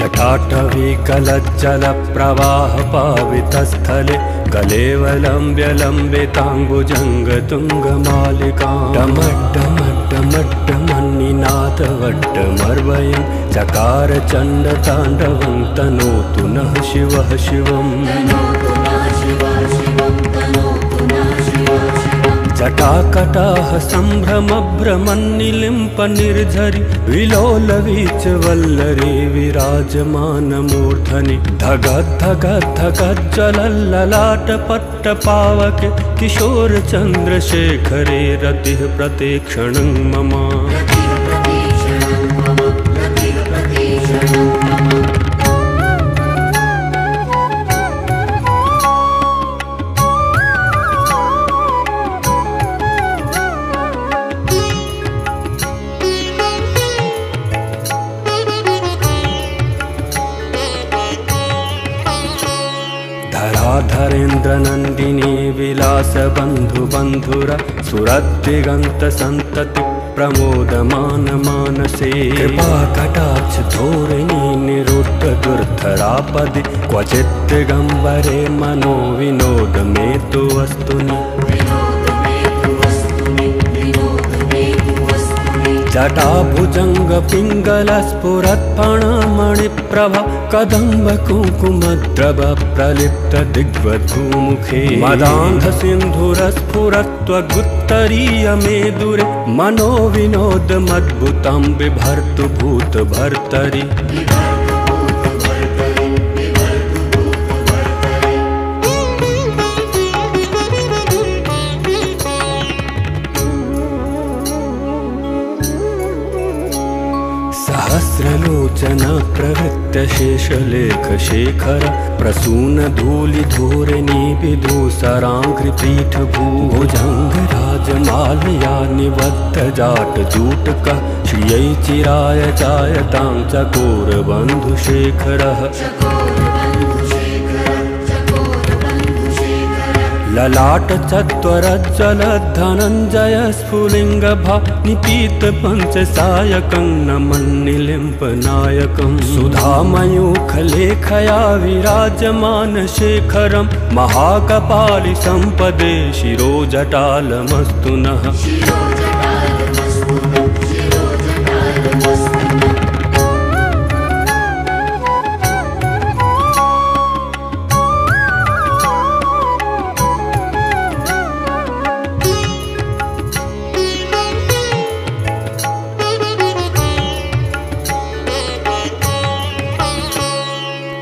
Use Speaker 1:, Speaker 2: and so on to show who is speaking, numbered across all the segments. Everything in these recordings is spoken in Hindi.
Speaker 1: जटाटवी कलज्जल प्रवाह पावितस्थले कलेवलम्ब्य लम्बिताम्बुजङ्ग तुङ्गमालिकां डमड्डमड्डमड्डमन्निनादवड्डमर्वयं चकार चण्डताण्डवं तनोतु नः शिवः शिवम्। जटाकटाह सम्भ्रमभ्रमन्निलिम्प निर्झरि विलोलवीच वल्लरी विराजमानमूर्धनि धगद्धगद्धगज्ज्वलल्ललाटपट्टपावके किशोर चन्द्रशेखरे रतिः प्रतीक्षणं मम। धराधरेन्द्र नंदिनी विलास बंधु बंधुरा सुरदिगंत संतति प्रमोदमान मानसे कृपा कटाक्ष धोरिणी निरुद्ध दुर्धरापदि क्वचित् दिगंबरे मनो विनोद में तु वस्तुनि। जटाभुजंग पिंगल स्फुरत्फणमणिप्रभा कदम्ब कुङ्कुमद्रव प्रलिप्त दिग्वधूमुखे मदान्ध सिन्धुरस्फुरत्वगुत्तरीय मेदुरे मनो विनोद मद्भुतं बिभर्तु भूत भर्तरि। सहस्रलोचन प्रवृत्त शेषलेख शेखर प्रसून धूलिधूरिणी विदूसराङ्घ्रिपीठ भुजंग राजमालया निबद्ध जाट जूटकः श्रियै चिराय जायतां चकोर बन्धुशेखरः। ललाट चत्वरज्ज्वल धनञ्जय स्फुलिंग भा निपीत पंचसायकं नमन्निलिम्प नायकं सुधामयूखलेखया विराजमान शेखरं महाकपालि संपदे शिरोजटालमस्तु नः।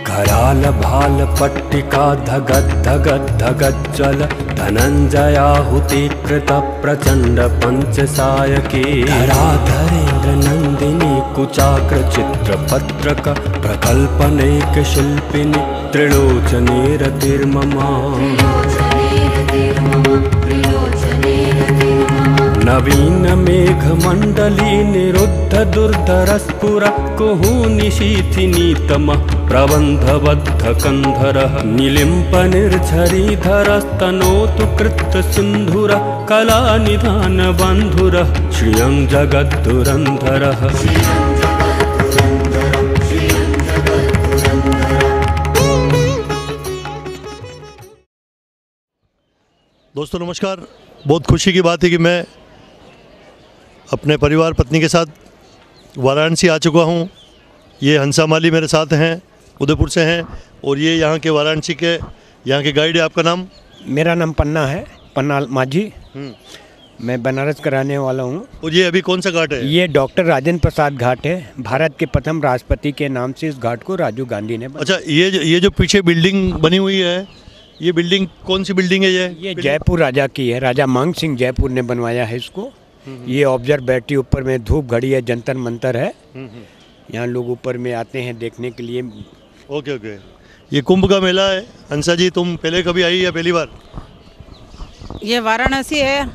Speaker 1: कराल भाल पट्टिका धगद् धगद् धगज्ज्वल धनञ्जयाहुतिकृत प्रचंड पंचसायके धराधरेन्द्र नंदिनी कुचाग्र चित्रपत्रक प्रकल्पनेक शिल्पिनी त्रिलोचने रतिर्ममा। नवीन मेघ मंडली निरुद्ध दुर्धरस्फुर कुहूनिशीथिनीतमः प्रबन्धबद्ध कंधरः निलिम्प निर्झरीधरस्तनोतु कृत्त सिन्धुरः कलानिधान बन्धुरः श्रियं जगद्धुरन्धरः।
Speaker 2: दोस्तों नमस्कार। बहुत खुशी की बात है कि मैं अपने परिवार पत्नी के साथ वाराणसी आ चुका हूँ। ये हंसा माली मेरे साथ हैं, उदयपुर से हैं, और ये यहाँ के वाराणसी के यहाँ के गाइड है। आपका नाम?
Speaker 3: मेरा नाम पन्ना है, पन्ना माझी। मैं बनारस का रहने वाला हूँ।
Speaker 2: और ये अभी कौन सा घाट है?
Speaker 3: ये डॉक्टर राजेंद्र प्रसाद घाट है। भारत के प्रथम राष्ट्रपति के नाम से इस घाट को राजीव गांधी ने
Speaker 2: अच्छा, ये जो पीछे बिल्डिंग बनी हुई है, ये बिल्डिंग कौन सी बिल्डिंग है? ये
Speaker 3: जयपुर राजा की है। राजा मांग सिंह जयपुर ने बनवाया है इसको। ये ऑब्जर्वेटरी ऊपर में धूप घड़ी है, जंतर मंतर है। यहाँ लोग ऊपर में आते हैं देखने के लिए।
Speaker 2: Okay okay. ये कुंभ का मेला है। हंसा जी, तुम पहले कभी आई या पहली बार?
Speaker 4: ये वाराणसी है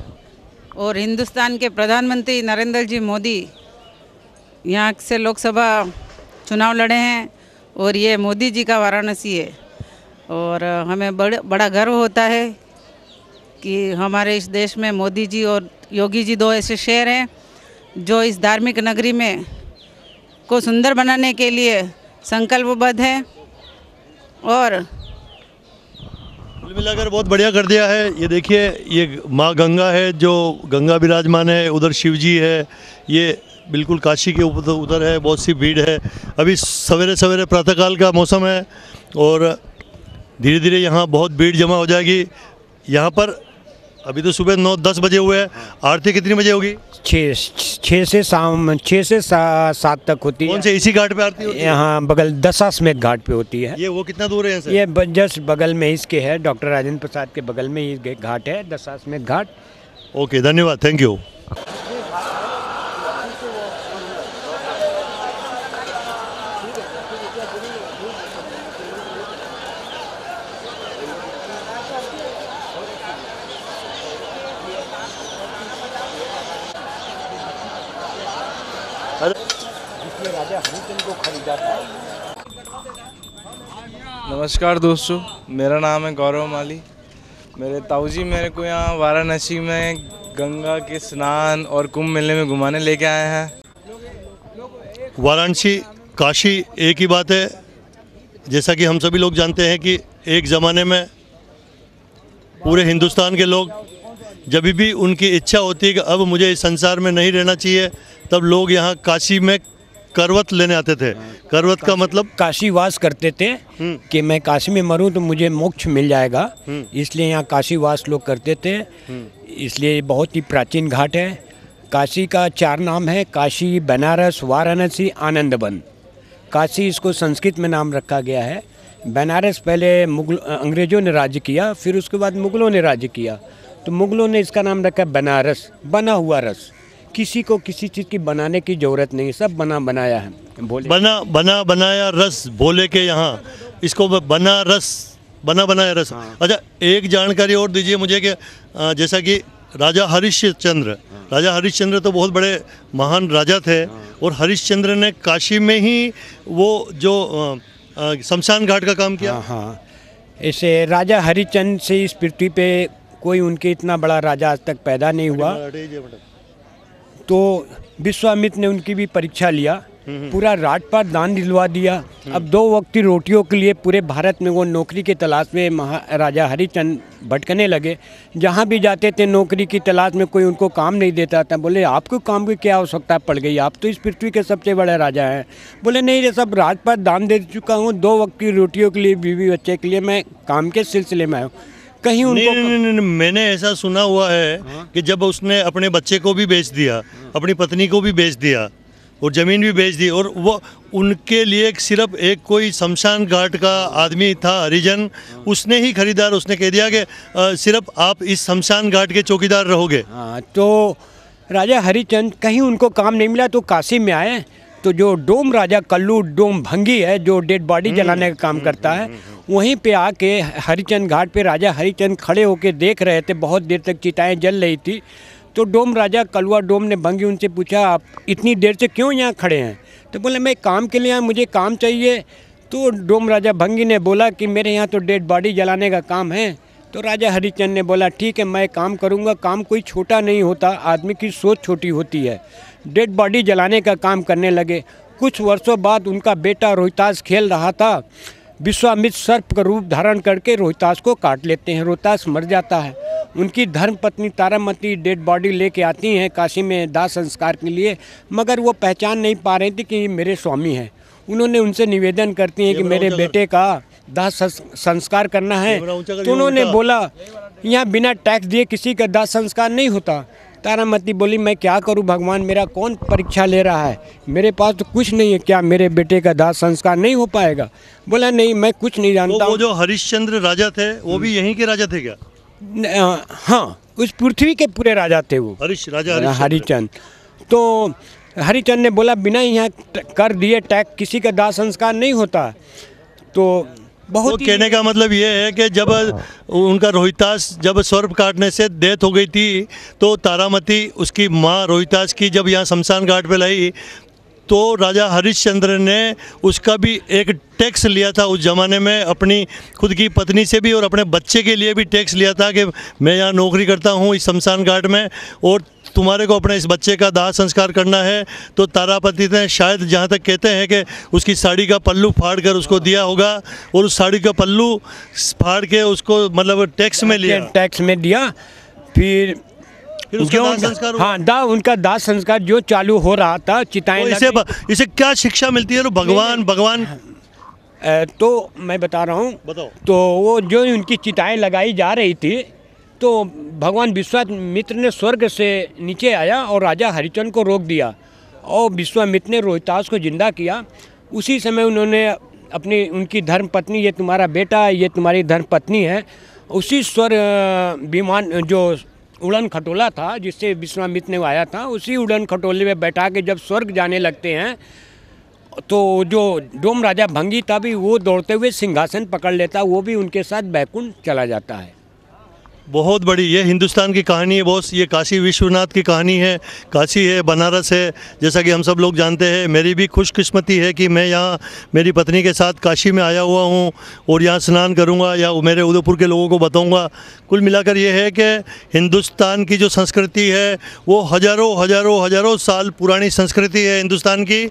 Speaker 4: और हिंदुस्तान के प्रधानमंत्री नरेंद्र जी मोदी यहाँ से लोकसभा चुनाव लड़े हैं और ये मोदी जी का वाराणसी है। और हमें बड़ा गर्व होता है कि हमारे इस देश में मोदी जी और योगी जी दो ऐसे शेर हैं जो इस धार्मिक नगरी में को सुंदर बनाने के लिए संकल्पबद्ध है और
Speaker 2: कुल मिलाकर बहुत बढ़िया कर दिया है। ये देखिए, ये माँ गंगा है, जो गंगा विराजमान है, उधर शिव जी है, ये बिल्कुल काशी के ऊपर उधर है, बहुत सी भीड़ है। अभी सवेरे सवेरे प्रातःकाल का मौसम है और धीरे धीरे यहाँ बहुत भीड़ जमा हो जाएगी। यहाँ पर अभी तो सुबह 9-10 बजे हुए हैं। आरती कितनी बजे होगी?
Speaker 3: 6 से शाम 6 से 7 तक होती है।
Speaker 2: कौन से इसी घाट पे आरती होती है?
Speaker 3: यहाँ बगल दशाश्वमेध घाट पे होती है।
Speaker 2: ये वो कितना दूर है यहाँ से?
Speaker 3: ये जस्ट बगल में इसके है, डॉक्टर राजेंद्र प्रसाद के बगल में ही घाट है, दशाश्वमेध घाट।
Speaker 2: ओके, धन्यवाद, थैंक यू।
Speaker 5: नमस्कार दोस्तों, मेरा नाम है गौरव माली। मेरे ताऊजी मेरे को यहाँ वाराणसी में गंगा के स्नान और कुंभ मेले में घुमाने लेके आए हैं।
Speaker 2: वाराणसी काशी एक ही बात है। जैसा कि हम सभी लोग जानते हैं कि एक ज़माने में पूरे हिंदुस्तान के लोग जब भी उनकी इच्छा होती है कि अब मुझे इस संसार में नहीं रहना चाहिए, तब लोग यहाँ काशी में करवत लेने आते थे। करवत का मतलब
Speaker 3: काशीवास करते थे कि मैं काशी में मरूं तो मुझे मोक्ष मिल जाएगा, इसलिए यहाँ काशीवास लोग करते थे। इसलिए बहुत ही प्राचीन घाट है। काशी का 4 नाम है: काशी, बनारस, वाराणसी, आनंदवन। काशी इसको संस्कृत में नाम रखा गया है। बनारस पहले अंग्रेज़ों ने राज्य किया, फिर उसके बाद मुग़लों ने राज्य किया, तो मुग़लों ने इसका नाम रखा बनारस, बना हुआ रस। किसी को किसी चीज़ की बनाने की ज़रूरत नहीं, सब बना बनाया है। बोले
Speaker 2: बना बनाया रस बोले के यहाँ इसको बना बनाया रस। अच्छा, एक जानकारी और दीजिए मुझे कि जैसा कि राजा हरिश्चंद्र तो बहुत बड़े महान राजा थे, और हरिश्चंद्र ने काशी में ही वो जो शमशान घाट का काम किया।
Speaker 3: हाँ, ऐसे राजा हरिश्चंद्र से इस पृथ्वी पे कोई उनके इतना बड़ा राजा आज तक पैदा नहीं हुआ। तो विश्वामित्र ने उनकी भी परीक्षा लिया, पूरा राजपाट दान दिलवा दिया। अब 2 वक्त की रोटियों के लिए पूरे भारत में वो नौकरी की तलाश में महाराजा हरिश्चंद्र भटकने लगे। जहाँ भी जाते थे नौकरी की तलाश में, कोई उनको काम नहीं देता था। बोले आपको काम की क्या आवश्यकता पड़ गई, आप तो इस पृथ्वी के सबसे बड़े राजा हैं। बोले नहीं, ये सब राजपाट दान दे चुका हूँ, 2 वक्त की रोटियों के लिए, बीवी बच्चे के लिए मैं काम के सिलसिले में आया हूँ। कहीं उनको
Speaker 2: नहीं, मैंने ऐसा सुना हुआ है कि जब उसने अपने बच्चे को भी बेच दिया, अपनी पत्नी को भी बेच दिया और ज़मीन भी बेच दी, और वो उनके लिए सिर्फ एक कोई शमशान घाट का आदमी था, हरिजन, उसने ही खरीदार, उसने कह दिया कि सिर्फ आप इस शमशान घाट के चौकीदार रहोगे।
Speaker 3: हाँ, तो राजा हरिश्चंद्र कहीं उनको काम नहीं मिला तो काशी में आए। तो जो डोम राजा कल्लू डोम भंगी है, जो डेड बॉडी जलाने का काम करता है, वहीं पे आके हरिश्चंद्र घाट पे राजा हरिश्चंद्र खड़े होके देख रहे थे। बहुत देर तक चिताएं जल रही थी। तो डोम राजा कलुआ डोम ने भंगी उनसे पूछा, आप इतनी देर से क्यों यहाँ खड़े हैं? तो बोले मैं काम के लिए आया, मुझे काम चाहिए। तो डोम राजा भंगी ने बोला कि मेरे यहाँ तो डेड बॉडी जलाने का काम है। तो राजा हरिश्चंद्र ने बोला ठीक है, मैं काम करूँगा। काम कोई छोटा नहीं होता, आदमी की सोच छोटी होती है। डेड बॉडी जलाने का काम करने लगे। कुछ वर्षों बाद उनका बेटा रोहितास खेल रहा था। विश्वामित्र सर्प का रूप धारण करके रोहितास को काट लेते हैं, रोहितास मर जाता है। उनकी धर्मपत्नी तारामती डेड बॉडी लेके आती हैं काशी में दाह संस्कार के लिए, मगर वो पहचान नहीं पा रही थी कि ये मेरे स्वामी हैं। उन्होंने उनसे निवेदन करती हैं कि मेरे बेटे का दाह संस्कार करना है। तो उन्होंने बोला यहाँ बिना टैक्स दिए किसी का दाह संस्कार नहीं होता। तारामती बोली मैं क्या करूं भगवान, मेरा कौन परीक्षा ले रहा है, मेरे पास तो कुछ नहीं है, क्या मेरे बेटे का दाह संस्कार नहीं हो पाएगा? बोला नहीं, मैं कुछ नहीं जानता।
Speaker 2: वो जो हरिश्चंद्र राजा थे वो भी यहीं के राजा थे क्या?
Speaker 3: हाँ, उस पृथ्वी के पूरे राजा थे वो हरिश्चंद्र। तो हरिश्चंद्र ने बोला बिना यहाँ कर दिए टैक्स किसी का दाह संस्कार नहीं होता। तो बहुत
Speaker 2: कहने का मतलब ये है कि जब उनका रोहितास जब सर्प काटने से डेथ हो गई थी, तो तारामती उसकी माँ रोहितास की जब यहाँ शमशान घाट पे लाई, तो राजा हरिश्चंद्र ने उसका भी एक टैक्स लिया था उस ज़माने में, अपनी खुद की पत्नी से भी और अपने बच्चे के लिए भी टैक्स लिया था कि मैं यहाँ नौकरी करता हूँ इस शमशान घाट में, और तुम्हारे को अपने इस बच्चे का दाह संस्कार करना है तो तारापति ने शायद जहाँ तक कहते हैं कि उसकी साड़ी का पल्लू फाड़ कर उसको दिया होगा, और उस साड़ी का पल्लू फाड़ के उसको मतलब टैक्स में लिया,
Speaker 3: टैक्स में दिया। फिर
Speaker 2: उसका दाह संस्कार हुआ।
Speaker 3: हाँ, उनका दाह संस्कार जो चालू हो रहा था, चिताएं
Speaker 2: तो इसे क्या शिक्षा मिलती है? भगवान
Speaker 3: तो मैं बता रहा हूँ,
Speaker 2: बताओ।
Speaker 3: तो वो जो उनकी चिताएं लगाई जा रही थी, तो भगवान विश्वामित्र ने स्वर्ग से नीचे आया और राजा हरिचंद्र को रोक दिया, और विश्वामित्र ने रोहितास को जिंदा किया। उसी समय उन्होंने उनकी धर्म पत्नी, ये तुम्हारा बेटा है, ये तुम्हारी धर्म पत्नी है, उसी विमान जो उड़न खटोला था जिससे विश्वामित्र ने आया था, उसी उड़न खटोले में बैठा के जब स्वर्ग जाने लगते हैं, तो जो डोम राजा भंगी था भी वो दौड़ते हुए सिंहासन पकड़ लेता, वो भी उनके साथ बैकुंठ चला जाता है।
Speaker 2: बहुत बड़ी ये हिंदुस्तान की कहानी है बॉस। ये काशी विश्वनाथ की कहानी है। काशी है, बनारस है, जैसा कि हम सब लोग जानते हैं। मेरी भी खुशकिस्मती है कि मैं यहाँ मेरी पत्नी के साथ काशी में आया हुआ हूँ और यहाँ स्नान करूँगा या मेरे उदयपुर के लोगों को बताऊँगा। कुल मिलाकर ये है कि हिंदुस्तान की जो संस्कृति है वो हज़ारों साल पुरानी संस्कृति है हिंदुस्तान की।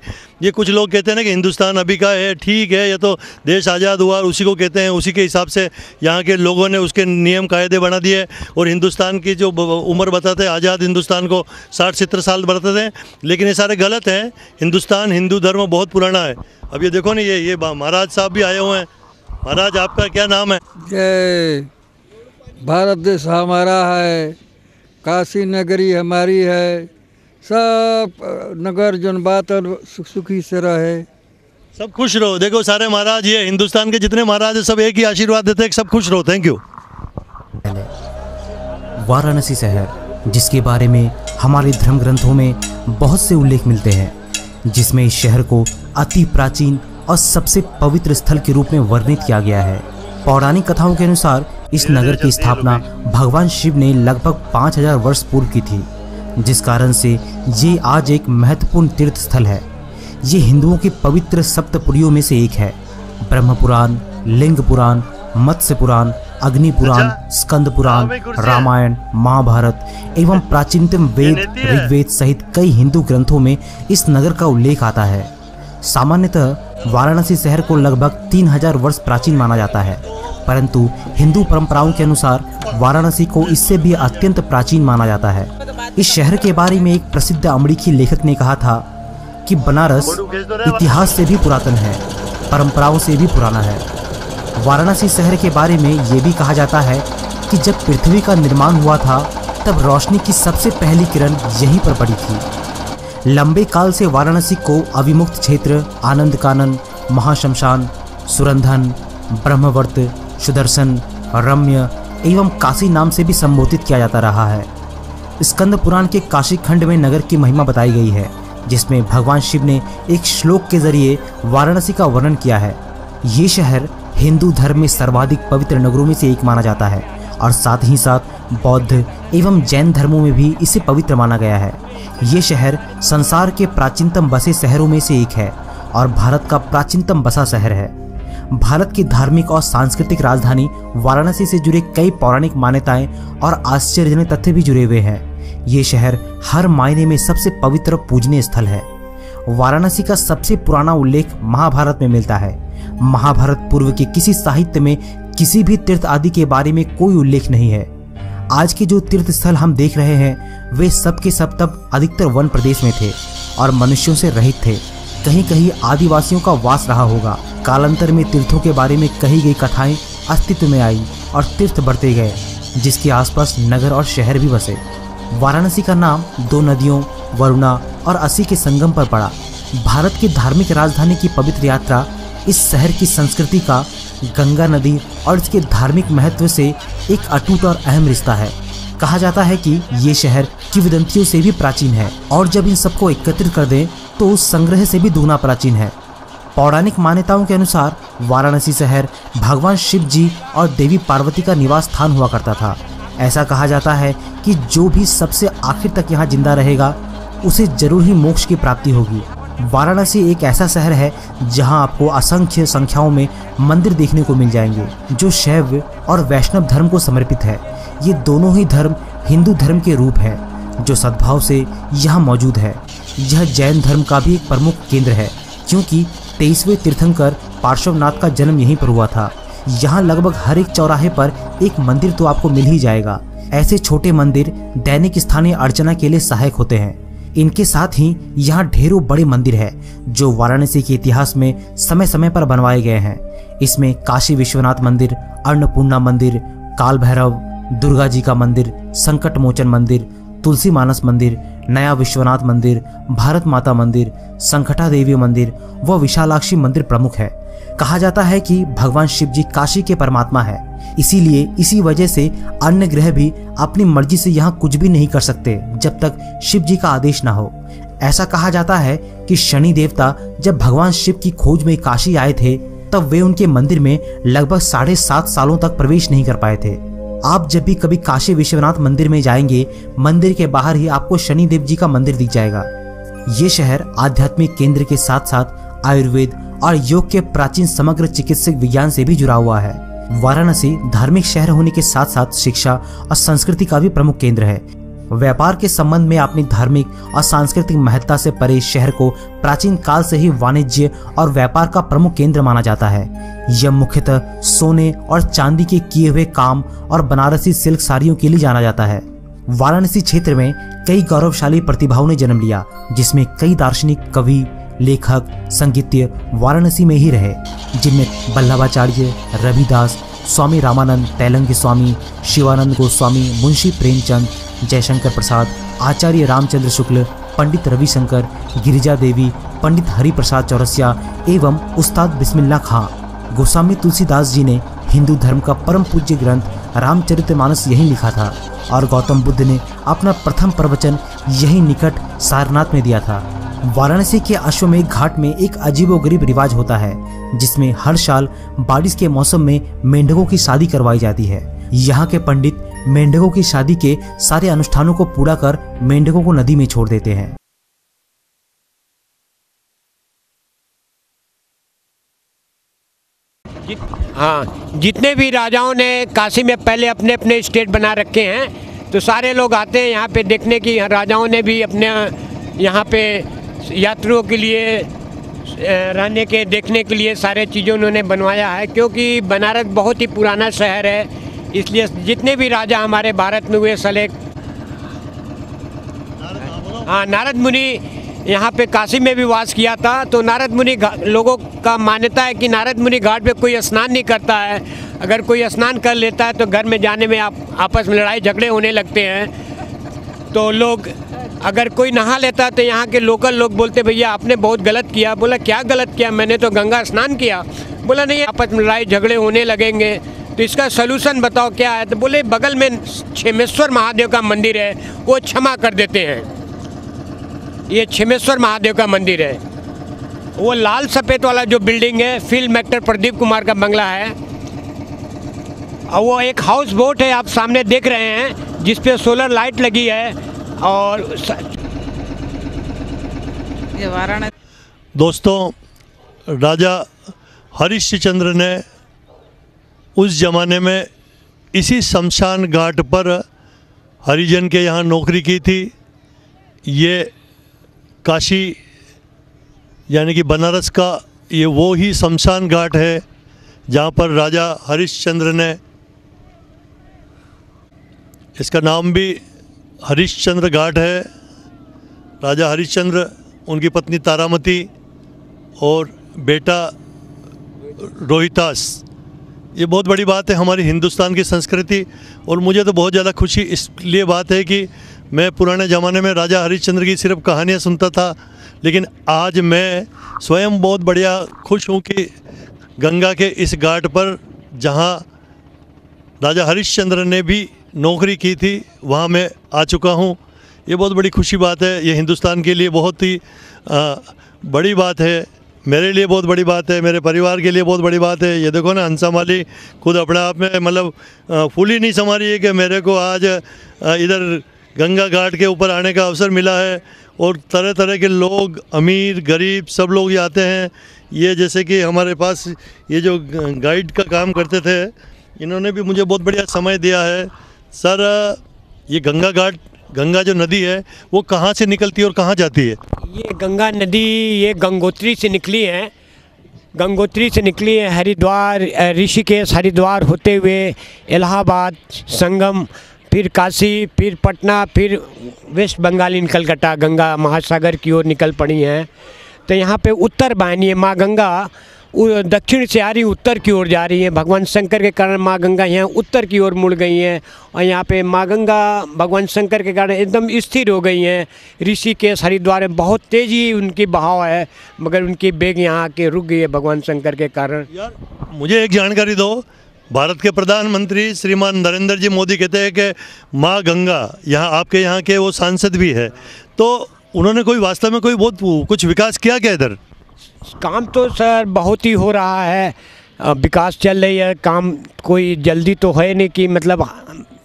Speaker 2: ये कुछ लोग कहते हैं ना कि हिंदुस्तान अभी का है, ठीक है, ये तो देश आज़ाद हुआ और उसी को कहते हैं, उसी के हिसाब से यहाँ के लोगों ने उसके नियम कायदे बना दिए। और हिंदुस्तान की जो उम्र बताते हैं आज़ाद हिंदुस्तान को 60-70 साल बताते हैं, लेकिन ये सारे गलत हैं। हिंदुस्तान हिंदू धर्म बहुत पुराना है। अब ये देखो ना, ये महाराज साहब भी आए हुए हैं। महाराज, आपका क्या नाम है?
Speaker 6: जय भारत देश हमारा है, काशी नगरी हमारी है, सब नगर जनबात सुखी से रहे,
Speaker 2: सब खुश रहो। देखो सारे महाराज, ये हिंदुस्तान के जितने महाराज हैं सब एक ही आशीर्वाद देते हैं, सब खुश रहो। Thank you.
Speaker 7: वाराणसी शहर, जिसके बारे में हमारे धर्म ग्रंथों में बहुत से उल्लेख मिलते हैं, जिसमें इस शहर को अति प्राचीन और सबसे पवित्र स्थल के रूप में वर्णित किया गया है। पौराणिक कथाओं के अनुसार इस नगर की स्थापना भगवान शिव ने लगभग 5000 वर्ष पूर्व की थी, जिस कारण से ये आज एक महत्वपूर्ण तीर्थ स्थल है। ये हिंदुओं के पवित्र सप्तपुरियों में से एक है। ब्रह्म पुराण, लिंग पुराण, मत्स्य पुराण, अग्नि पुराण, स्कंद पुराण, रामायण, महाभारत एवं प्राचीनतम वेद ऋग्वेद सहित कई हिंदू ग्रंथों में इस नगर का उल्लेख आता है। सामान्यतः वाराणसी शहर को लगभग 3000 वर्ष प्राचीन माना जाता है, परंतु हिंदू परंपराओं के अनुसार वाराणसी को इससे भी अत्यंत प्राचीन माना जाता है। इस शहर के बारे में एक प्रसिद्ध अमरीकी लेखक ने कहा था कि बनारस इतिहास से भी पुरातन है, परंपराओं से भी पुराना है। वाराणसी शहर के बारे में ये भी कहा जाता है कि जब पृथ्वी का निर्माण हुआ था तब रोशनी की सबसे पहली किरण यहीं पर पड़ी थी। लंबे काल से वाराणसी को अविमुक्त क्षेत्र, आनंद कानन, महाशमशान, सुरंधन, ब्रह्मवर्त, सुदर्शन, रम्य एवं काशी नाम से भी संबोधित किया जाता रहा है। स्कंद पुराण के काशी खंड में नगर की महिमा बताई गई है, जिसमें भगवान शिव ने एक श्लोक के जरिए वाराणसी का वर्णन किया है। ये शहर हिंदू धर्म में सर्वाधिक पवित्र नगरों में से एक माना जाता है और साथ ही साथ बौद्ध एवं जैन धर्मों में भी इसे पवित्र माना गया है। ये शहर संसार के प्राचीनतम बसे शहरों में से एक है और भारत का प्राचीनतम बसा शहर है। भारत की धार्मिक और सांस्कृतिक राजधानी वाराणसी से जुड़े कई पौराणिक मान्यताएं और आश्चर्यजनक तथ्य भी जुड़े हुए हैं। ये शहर हर मायने में सबसे पवित्र पूजनीय स्थल है। वाराणसी का सबसे पुराना उल्लेख महाभारत में मिलता है। महाभारत पूर्व के किसी साहित्य में किसी भी तीर्थ आदि के बारे में कोई उल्लेख नहीं है। आज के जो तीर्थ स्थल हम देख रहे हैं वे सब के सब तब अधिकतर वन प्रदेश में थे और मनुष्यों से रहित थे। कहीं कहीं आदिवासियों का वास रहा होगा। कालांतर में तीर्थों के बारे में कही गई कथाएं अस्तित्व में आई और तीर्थ बढ़ते गए, जिसके आसपास नगर और शहर भी बसे। वाराणसी का नाम दो नदियों वरुणा और असी के संगम पर पड़ा। भारत की धार्मिक राजधानी की पवित्र यात्रा इस शहर की संस्कृति का गंगा नदी और इसके धार्मिक महत्व से एक अटूट और अहम रिश्ता है। कहा जाता है कि ये शहर किंवदंतियों से भी प्राचीन है और जब इन सबको एकत्रित कर दें तो उस संग्रह से भी दुगना प्राचीन है। पौराणिक मान्यताओं के अनुसार वाराणसी शहर भगवान शिव जी और देवी पार्वती का निवास स्थान हुआ करता था। ऐसा कहा जाता है कि जो भी सबसे आखिर तक यहाँ जिंदा रहेगा उसे जरूर ही मोक्ष की प्राप्ति होगी। वाराणसी एक ऐसा शहर है जहां आपको असंख्य संख्याओं में मंदिर देखने को मिल जाएंगे जो शैव और वैष्णव धर्म को समर्पित है। ये दोनों ही धर्म हिंदू धर्म के रूप हैं जो सद्भाव से यहाँ मौजूद है। यह जैन धर्म का भी एक प्रमुख केंद्र है, क्योंकि 23वें तीर्थंकर पार्श्वनाथ का जन्म यहीं पर हुआ था। यहाँ लगभग हर एक चौराहे पर एक मंदिर तो आपको मिल ही जाएगा। ऐसे छोटे मंदिर दैनिक स्थानीय अर्चना के लिए सहायक होते हैं। इनके साथ ही यहाँ ढेरों बड़े मंदिर है जो वाराणसी के इतिहास में समय समय पर बनवाए गए हैं। इसमें काशी विश्वनाथ मंदिर, अन्नपूर्णा मंदिर, काल भैरव, दुर्गा जी का मंदिर, संकट मोचन मंदिर, तुलसी मानस मंदिर, नया विश्वनाथ मंदिर, भारत माता मंदिर, संकटा देवी मंदिर व विशालाक्षी मंदिर प्रमुख है। कहा जाता है कि भगवान शिव जी काशी के परमात्मा है, इसीलिए इसी वजह से अन्य ग्रह भी अपनी मर्जी से यहाँ कुछ भी नहीं कर सकते जब तक शिव जी का आदेश ना हो। ऐसा कहा जाता है कि शनि देवता जब भगवान शिव की खोज में काशी आए थे तब वे उनके मंदिर में लगभग 7.5 सालों तक प्रवेश नहीं कर पाए थे। आप जब भी कभी काशी विश्वनाथ मंदिर में जाएंगे, मंदिर के बाहर ही आपको शनि देव जी का मंदिर दिख जाएगा। ये शहर आध्यात्मिक केंद्र के साथ साथ आयुर्वेद और योग के प्राचीन समग्र चिकित्सक विज्ञान से भी जुड़ा हुआ है। वाराणसी धार्मिक शहर होने के साथ साथ शिक्षा और संस्कृति का भी प्रमुख केंद्र है। व्यापार के संबंध में अपनी धार्मिक और सांस्कृतिक महत्ता से परे शहर को प्राचीन काल से ही वाणिज्य और व्यापार का प्रमुख केंद्र माना जाता है। यह मुख्यतः सोने और चांदी के किए हुए काम और बनारसी सिल्क साड़ियों के लिए जाना जाता है। वाराणसी क्षेत्र में कई गौरवशाली प्रतिभाओं ने जन्म लिया, जिसमें कई दार्शनिक, कवि, लेखक, संगीतज्ञ वाराणसी में ही रहे, जिनमें वल्लभाचार्य, रविदास, स्वामी रामानंद, तेलंग स्वामी, शिवानंद गोस्वामी, मुंशी प्रेमचंद, जयशंकर प्रसाद, आचार्य रामचंद्र शुक्ल, पंडित रविशंकर, गिरिजा देवी, पंडित हरिप्रसाद चौरसिया एवं उस्ताद बिस्मिल्लाह खां। गोस्वामी तुलसीदास जी ने हिंदू धर्म का परम पूज्य ग्रंथ रामचरितमानस यहीं लिखा था और गौतम बुद्ध ने अपना प्रथम प्रवचन यहीं निकट सारनाथ में दिया था। वाराणसी के अश्वमेध घाट में एक अजीबोगरीब रिवाज होता है, जिसमें हर साल बारिश के मौसम में मेंढकों की शादी करवाई जाती है। यहाँ के पंडित मेंढकों की शादी के सारे अनुष्ठानों को पूरा कर मेंढकों को नदी में छोड़ देते हैं।
Speaker 3: हाँ, जितने भी राजाओं ने काशी में पहले अपने अपने स्टेट बना रखे हैं, तो सारे लोग आते हैं यहाँ पे देखने की। राजाओं ने भी अपने यहाँ पे यात्रियों के लिए रहने के, देखने के लिए सारे चीज़ें उन्होंने बनवाया है, क्योंकि बनारस बहुत ही पुराना शहर है। इसलिए जितने भी राजा हमारे भारत में हुए सलेख, हाँ, नारद मुनि यहाँ पे काशी में भी वास किया था। तो नारद मुनि, लोगों का मान्यता है कि नारद मुनि घाट पे कोई स्नान नहीं करता है। अगर कोई स्नान कर लेता है तो घर में जाने में आपस में लड़ाई झगड़े होने लगते हैं। तो लोग, अगर कोई नहा लेता है तो यहाँ के लोकल लोग बोलते, भैया आपने बहुत गलत किया। बोला, क्या गलत किया? मैंने तो गंगा स्नान किया। बोला, नहीं, आपस में लड़ाई झगड़े होने लगेंगे, तो इसका सलूशन बताओ क्या है। तो बोले, बगल में छिमेश्वर महादेव का मंदिर है, वो क्षमा कर देते हैं। ये छिमेश्वर महादेव का मंदिर है। वो लाल सफ़ेद वाला जो बिल्डिंग है, फिल्म एक्टर प्रदीप कुमार का बंगला है, और वो एक हाउस बोट है, आप सामने देख रहे हैं, जिस पे सोलर लाइट लगी है। और
Speaker 4: ये वाराणसी,
Speaker 2: दोस्तों, राजा हरिश्चंद्र ने उस ज़माने में इसी शमशान घाट पर हरिजन के यहाँ नौकरी की थी। ये काशी यानी कि बनारस का ये वो ही शमशान घाट है जहाँ पर राजा हरिश्चंद्र ने, इसका नाम भी हरिश्चंद्र घाट है। राजा हरिश्चंद्र, उनकी पत्नी तारामती और बेटा रोहितास। ये बहुत बड़ी बात है हमारी हिंदुस्तान की संस्कृति। और मुझे तो बहुत ज़्यादा खुशी इसलिए बात है कि मैं पुराने ज़माने में राजा हरिश्चंद्र की सिर्फ कहानियाँ सुनता था, लेकिन आज मैं स्वयं बहुत बढ़िया खुश हूँ कि गंगा के इस घाट पर जहाँ राजा हरिश्चंद्र ने भी नौकरी की थी, वहाँ मैं आ चुका हूँ। ये बहुत बड़ी खुशी बात है। ये हिंदुस्तान के लिए बहुत ही बड़ी बात है, मेरे लिए बहुत बड़ी बात है, मेरे परिवार के लिए बहुत बड़ी बात है। ये देखो ना, हंसा माली खुद अपने आप में मतलब फूल ही नहीं समा रही है कि मेरे को आज इधर गंगा घाट के ऊपर आने का अवसर मिला है। और तरह तरह के लोग, अमीर गरीब, सब लोग ये आते हैं। ये जैसे कि हमारे पास ये जो गाइड का काम करते थे, इन्होंने भी मुझे बहुत बढ़िया समय दिया है। सर, ये गंगा घाट गंगा जो नदी है वो कहाँ से निकलती है और कहाँ जाती है?
Speaker 3: ये गंगा नदी ये गंगोत्री से निकली है, गंगोत्री से निकली है, हरिद्वार ऋषिकेश हरिद्वार होते हुए इलाहाबाद संगम, फिर काशी, फिर पटना, फिर वेस्ट बंगाल इन कलकत्ता गंगा महासागर की ओर निकल पड़ी हैं। तो यहाँ पे उत्तर वाहिनी है, माँ गंगा दक्षिण से आ रही उत्तर की ओर जा रही है। भगवान शंकर के कारण माँ गंगा यहाँ उत्तर की ओर मुड़ गई हैं और यहाँ पे माँ गंगा भगवान शंकर के कारण एकदम स्थिर हो गई हैं। ऋषिकेश हरिद्वार में बहुत तेज़ी उनकी बहाव है, मगर उनकी बेग यहाँ के रुक गई है भगवान शंकर के कारण।
Speaker 2: यार मुझे एक जानकारी दो, भारत के प्रधानमंत्री श्रीमान नरेंद्र जी मोदी कहते हैं कि माँ गंगा यहाँ आपके यहाँ के वो सांसद भी है, तो उन्होंने कोई वास्तव में कोई बहुत कुछ विकास किया क्या इधर?
Speaker 3: काम तो सर बहुत ही हो रहा है, विकास चल रही है, काम कोई जल्दी तो है नहीं कि मतलब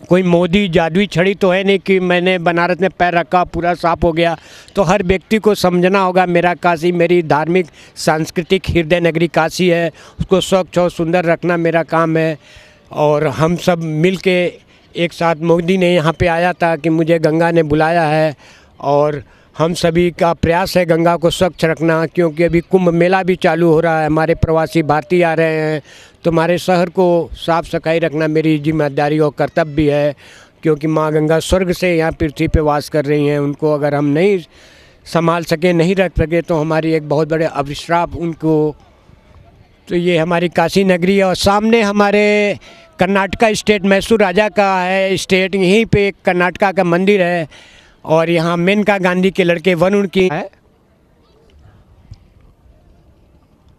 Speaker 3: कोई मोदी जादुई छड़ी तो है नहीं कि मैंने बनारस में पैर रखा पूरा साफ हो गया। तो हर व्यक्ति को समझना होगा मेरा काशी मेरी धार्मिक सांस्कृतिक हृदय नगरी काशी है, उसको स्वच्छ और सुंदर रखना मेरा काम है। और हम सब मिल के एक साथ, मोदी ने यहाँ पे आया था कि मुझे गंगा ने बुलाया है और हम सभी का प्रयास है गंगा को स्वच्छ रखना, क्योंकि अभी कुंभ मेला भी चालू हो रहा है, हमारे प्रवासी भारतीय आ रहे हैं, तो हमारे शहर को साफ सफाई रखना मेरी जिम्मेदारी और कर्तव्य भी है, क्योंकि माँ गंगा स्वर्ग से यहाँ पृथ्वी पे वास कर रही हैं। उनको अगर हम नहीं संभाल सके, नहीं रख सके, तो हमारी एक बहुत बड़े अभिश्राप उनको। तो ये हमारी काशी नगरी है और सामने हमारे कर्नाटका स्टेट मैसूर राजा का है स्टेट, यहीं पे एक कर्नाटका का मंदिर है और यहाँ मेनका गांधी के लड़के वरुण की है।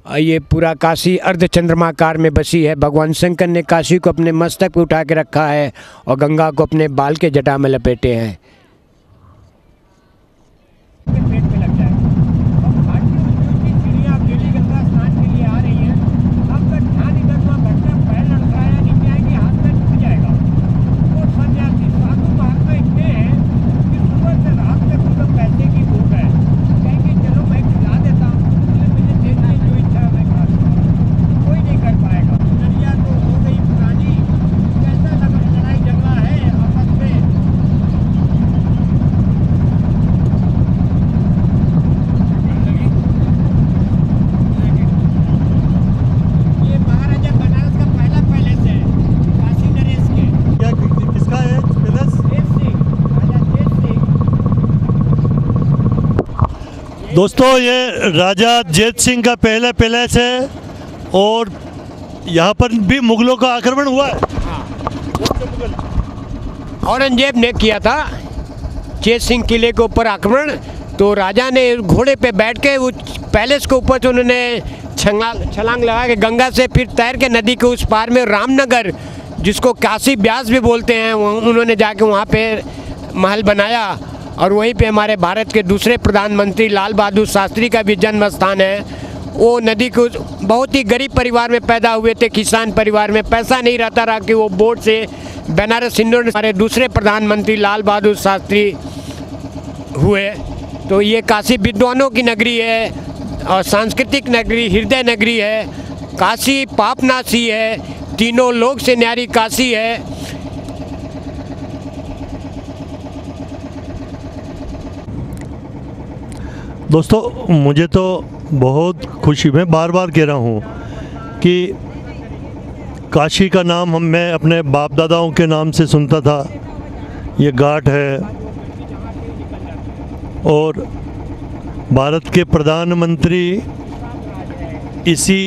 Speaker 3: ये पूरा काशी अर्धचंद्रमाकार में बसी है। भगवान शंकर ने काशी को अपने मस्तक पे उठा के रखा है और गंगा को अपने बाल के जटा में लपेटे हैं।
Speaker 2: दोस्तों ये राजा जैत सिंह का पहला पैलेस है और यहाँ पर भी मुगलों का आक्रमण हुआ है।
Speaker 3: औरंगजेब ने किया था जैत सिंह किले के ऊपर आक्रमण, तो राजा ने घोड़े पे बैठ के उस पैलेस के ऊपर से उन्होंने छलांग लगा के गंगा से फिर तैर के नदी के उस पार में रामनगर, जिसको काशी ब्यास भी बोलते हैं, उन्होंने जाके वहाँ पे महल बनाया। और वहीं पे हमारे भारत के दूसरे प्रधानमंत्री लाल बहादुर शास्त्री का भी जन्म स्थान है। वो नदी को बहुत ही गरीब परिवार में पैदा हुए थे, किसान परिवार में, पैसा नहीं रहता रहा कि वो बोट से बनारस हिंदू, हमारे दूसरे प्रधानमंत्री लाल बहादुर शास्त्री हुए। तो ये काशी विद्वानों की नगरी है और सांस्कृतिक नगरी, हृदय नगरी है। काशी पापनाशी है, तीनों लोक से न्यारी काशी है।
Speaker 2: दोस्तों मुझे तो बहुत खुशी, मैं बार बार कह रहा हूँ कि काशी का नाम मैं अपने बाप दादाओं के नाम से सुनता था। ये घाट है और भारत के प्रधानमंत्री इसी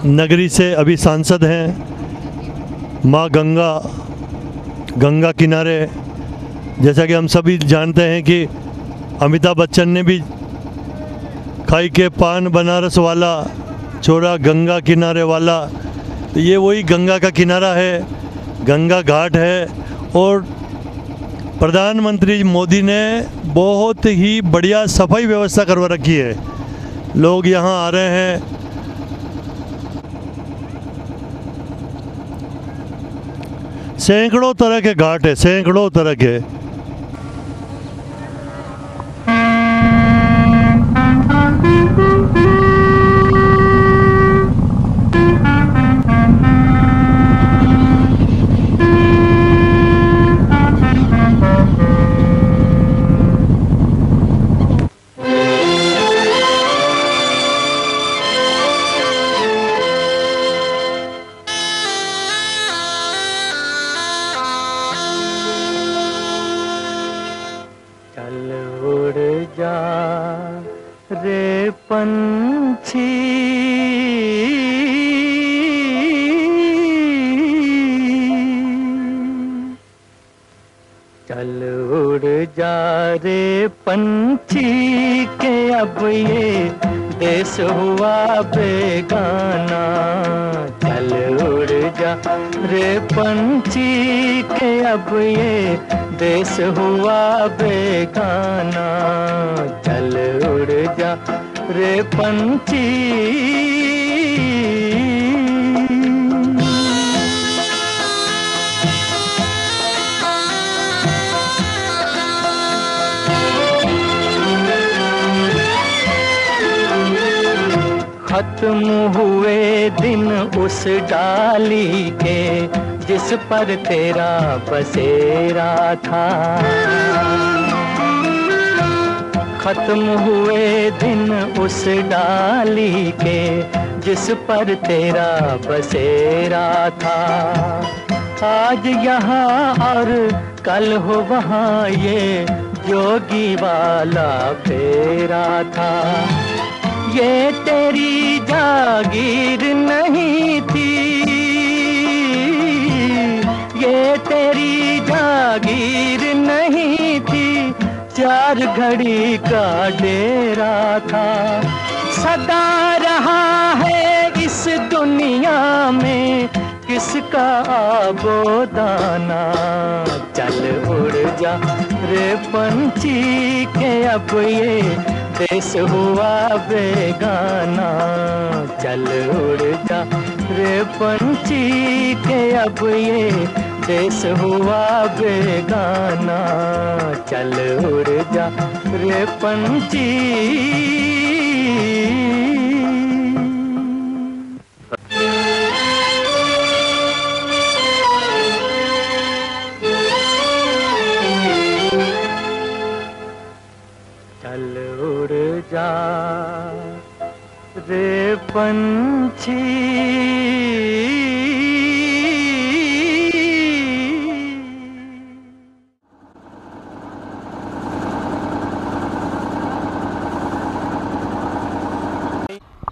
Speaker 2: नगरी से अभी सांसद हैं। माँ गंगा, गंगा किनारे, जैसा कि हम सभी जानते हैं कि अमिताभ बच्चन ने भी खाई के पान बनारस वाला, छोरा गंगा किनारे वाला। तो ये वही गंगा का किनारा है, गंगा घाट है। और प्रधानमंत्री मोदी ने बहुत ही बढ़िया सफाई व्यवस्था करवा रखी है। लोग यहाँ आ रहे हैं, सैकड़ों तरह के घाट है, सैकड़ों तरह के।
Speaker 8: जा रे पंछी, चल उड़ जा रे पंछी के अब ये देश हुआ बेगाना। चल उड़ जा रे पंछी के अब ये देश हुआ बेगाना। चल उड़ जा रे पंछी। खत्म हुए दिन उस डाली के जिस पर तेरा बसेरा था। खत्म हुए दिन उस डाली के जिस पर तेरा बसेरा था। आज यहाँ और कल हो वहाँ ये जोगी वाला फेरा था। ये तेरी जागीर नहीं थी, ये तेरी जागीर नहीं थी, चार घड़ी का डेरा था। सदा रहा है इस दुनिया में किसका आबोदाना। चल उड़ जा रे पंछी के अब ये देश हुआ बेगाना। चल उड़ जा रे पंछी के अब ये देश हुआ बेगाना। चल उड़ जा रे पंछी। चल उड़ जा रे पंछी।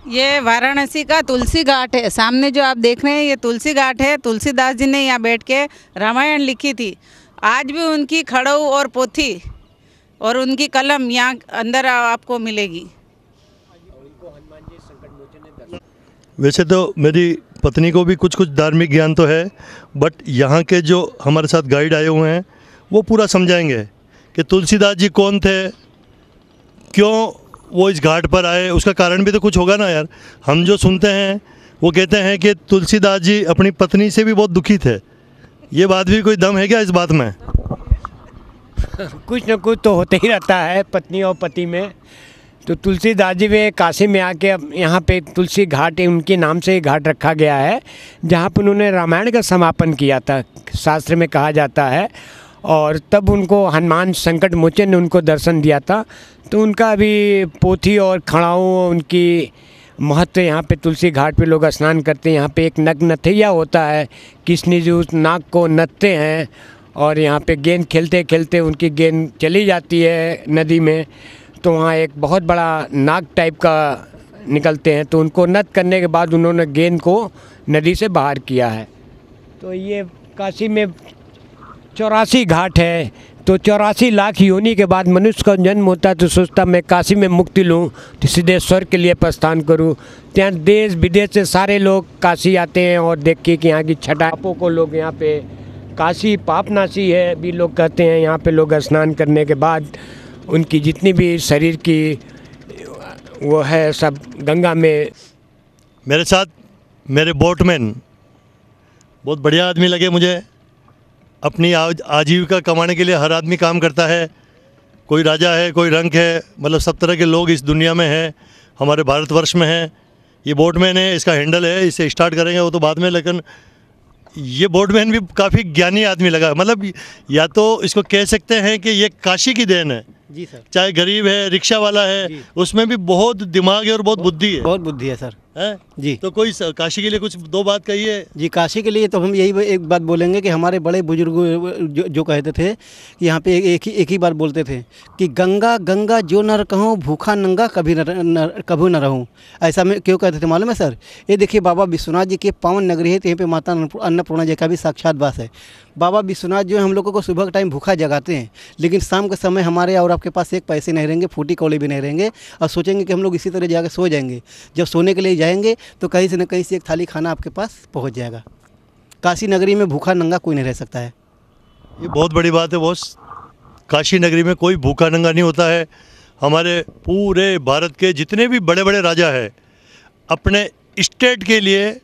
Speaker 4: ये वाराणसी का तुलसी घाट है। सामने जो आप देख रहे हैं ये तुलसी घाट है। तुलसीदास जी ने यहाँ बैठ के रामायण लिखी थी। आज भी उनकी खड़ऊ और पोथी और उनकी कलम यहाँ अंदर आपको मिलेगी।
Speaker 2: वैसे तो मेरी पत्नी को भी कुछ कुछ धार्मिक ज्ञान तो है, बट यहाँ के जो हमारे साथ गाइड आए हुए हैं वो पूरा समझाएंगे कि तुलसीदास जी कौन थे, क्यों वो इस घाट पर आए। उसका कारण भी तो कुछ होगा ना यार। हम जो सुनते हैं वो कहते हैं कि तुलसीदास जी अपनी पत्नी से भी बहुत दुखी थे। ये बात भी कोई दम है क्या इस बात में?
Speaker 3: कुछ न कुछ तो होते ही रहता है पत्नी और पति में। तो तुलसीदास जी वे काशी में आके अब यहाँ पे तुलसी घाट उनके नाम से घाट रखा गया है, जहाँ पर उन्होंने रामायण का समापन किया था, शास्त्र में कहा जाता है। और तब उनको हनुमान संकट मोचन ने उनको दर्शन दिया था। तो उनका अभी पोथी और खड़ाऊ उनकी महत्व यहाँ पे तुलसी घाट पे लोग स्नान करते हैं। यहाँ पे एक नग नथैया होता है, कृष्ण जी उस नाग को नथते हैं और यहाँ पे गेंद खेलते खेलते उनकी गेंद चली जाती है नदी में। तो वहाँ एक बहुत बड़ा नाग टाइप का निकलते हैं, तो उनको नथ करने के बाद उन्होंने गेंद को नदी से बाहर किया है। तो ये काशी में 84 घाट है। तो 84 लाख योनि के बाद मनुष्य का जन्म होता है तो सोचता मैं काशी में मुक्ति लूँ तो सीधे स्वर्ग के लिए प्रस्थान करूँ। ત્યાં देश विदेश से सारे लोग काशी आते हैं और देख के कि यहाँ की छटा पापों को लोग यहाँ पे काशी पापनाशी है भी लोग कहते हैं। यहाँ पे लोग स्नान करने के बाद उनकी जितनी भी शरीर की वो है सब गंगा में।
Speaker 2: मेरे साथ मेरे बोटमैन बहुत बढ़िया आदमी लगे मुझे। अपनी आजीविका कमाने के लिए हर आदमी काम करता है। कोई राजा है, कोई रंक है, मतलब सब तरह के लोग इस दुनिया में हैं, हमारे भारतवर्ष में हैं। ये बोटमैन है, इसका हैंडल है, इसे स्टार्ट करेंगे वो तो बाद में। लेकिन ये बोटमैन भी काफ़ी ज्ञानी आदमी लगा। मतलब या तो इसको कह सकते हैं कि ये काशी की देन है।
Speaker 9: जी सर।
Speaker 2: चाहे गरीब है, रिक्शा वाला है, उसमें भी बहुत दिमाग है और बहुत बुद्धि है।
Speaker 9: बहुत बुद्धि है सर।
Speaker 2: हैं
Speaker 9: जी।
Speaker 2: तो कोई काशी के लिए कुछ दो बात कहिए।
Speaker 9: जी, काशी के लिए तो हम यही एक बात बोलेंगे कि हमारे बड़े बुजुर्ग जो कहते थे कि यहाँ पे एक ही बार बोलते थे कि गंगा गंगा जो न कहूँ, भूखा नंगा कभी न रहूँ। ऐसा में क्यों कहते थे मालूम है सर? ये देखिए बाबा विश्वनाथ जी के पावन नगरी है, तो यहाँ पे माता अन्नपूर्णा जी का भी साक्षात वास है। बाबा विश्वनाथ जो है हम लोगों को सुबह के टाइम भूखा जगाते हैं, लेकिन शाम के समय हमारे और आपके पास एक पैसे नहीं रहेंगे, फूटी कौड़ी भी नहीं रहेंगे, और सोचेंगे कि हम लोग इसी तरह जाकर सो जाएंगे। जब सोने के लिए जाएंगे तो कहीं से न कहीं से एक थाली खाना आपके पास पहुंच जाएगा। काशी नगरी में भूखा नंगा कोई नहीं रह सकता है।
Speaker 2: ये बहुत बड़ी बात है बॉस। काशी नगरी में कोई भूखा नंगा नहीं होता है। हमारे पूरे भारत के जितने भी बड़े बड़े राजा हैं, अपने स्टेट के लिए,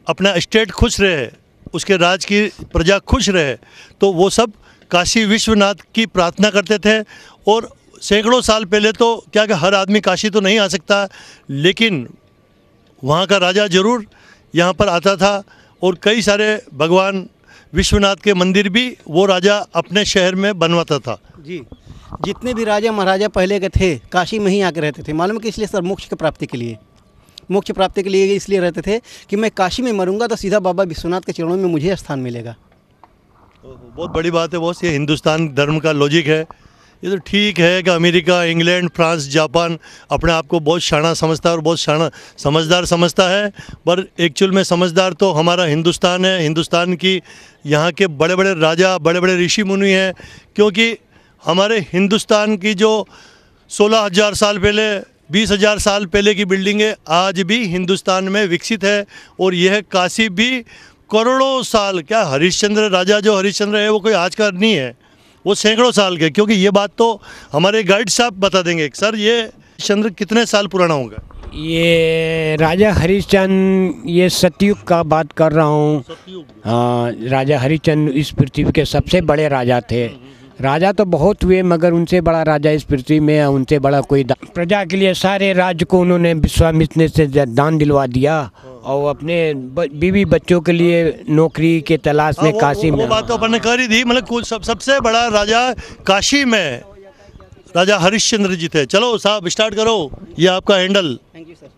Speaker 2: अपना स्टेट खुश रहे, उसके राज की प्रजा खुश रहे, तो वो सब काशी विश्वनाथ की प्रार्थना करते थे। और सैकड़ों साल पहले तो क्या कि हर आदमी काशी तो नहीं आ सकता, लेकिन वहाँ का राजा ज़रूर यहाँ पर आता था, और कई सारे भगवान विश्वनाथ के मंदिर भी वो राजा अपने शहर में बनवाता था।
Speaker 9: जी, जितने भी राजा महाराजा पहले के थे काशी में ही आके रहते थे। मालूम कि इसलिए सर मोक्ष की प्राप्ति के लिए, मोक्ष प्राप्ति के लिए इसलिए रहते थे कि मैं काशी में मरूंगा तो सीधा बाबा विश्वनाथ के चरणों में मुझे स्थान मिलेगा।
Speaker 2: बहुत बड़ी बात है बॉस। ये हिंदुस्तान धर्म का लॉजिक है। ये तो ठीक है कि अमेरिका, इंग्लैंड, फ्रांस, जापान अपने आप को बहुत शाना समझता है और बहुत शाना समझदार समझता है, पर एक्चुअल में समझदार तो हमारा हिंदुस्तान है। हिंदुस्तान की यहाँ के बड़े बड़े राजा, बड़े बड़े ऋषि मुनि हैं, क्योंकि हमारे हिंदुस्तान की जो 16,000 साल पहले, 20,000 साल पहले की बिल्डिंगें आज भी हिंदुस्तान में विकसित है। और यह काशी भी करोड़ों साल, क्या हरिश्चंद्र राजा जो हरिश्चंद्र है वो कोई आज का नहीं है, वो सैकड़ों साल के। क्योंकि ये बात तो हमारे गाइड साहब बता देंगे। सर, ये हरिश्चंद्र कितने साल पुराना होगा?
Speaker 3: ये राजा हरिश्चंद्र, ये सतयुग का बात कर रहा हूँ। हाँ, राजा हरिश्चंद्र इस पृथ्वी के सबसे बड़े राजा थे। राजा तो बहुत हुए, मगर उनसे बड़ा राजा इस पृथ्वी में है, उनसे बड़ा कोई। प्रजा के लिए सारे राज्य को उन्होंने विश्वामित्र से दान दिलवा दिया, और अपने बीवी बच्चों के लिए नौकरी के तलाश में काशी में।
Speaker 2: वो बात तो अपन ने कर ही दी। मतलब सबसे बड़ा राजा काशी में राजा हरिश्चंद्र जी थे। चलो साहब स्टार्ट करो, ये आपका हैंडल।
Speaker 9: Thank you sir.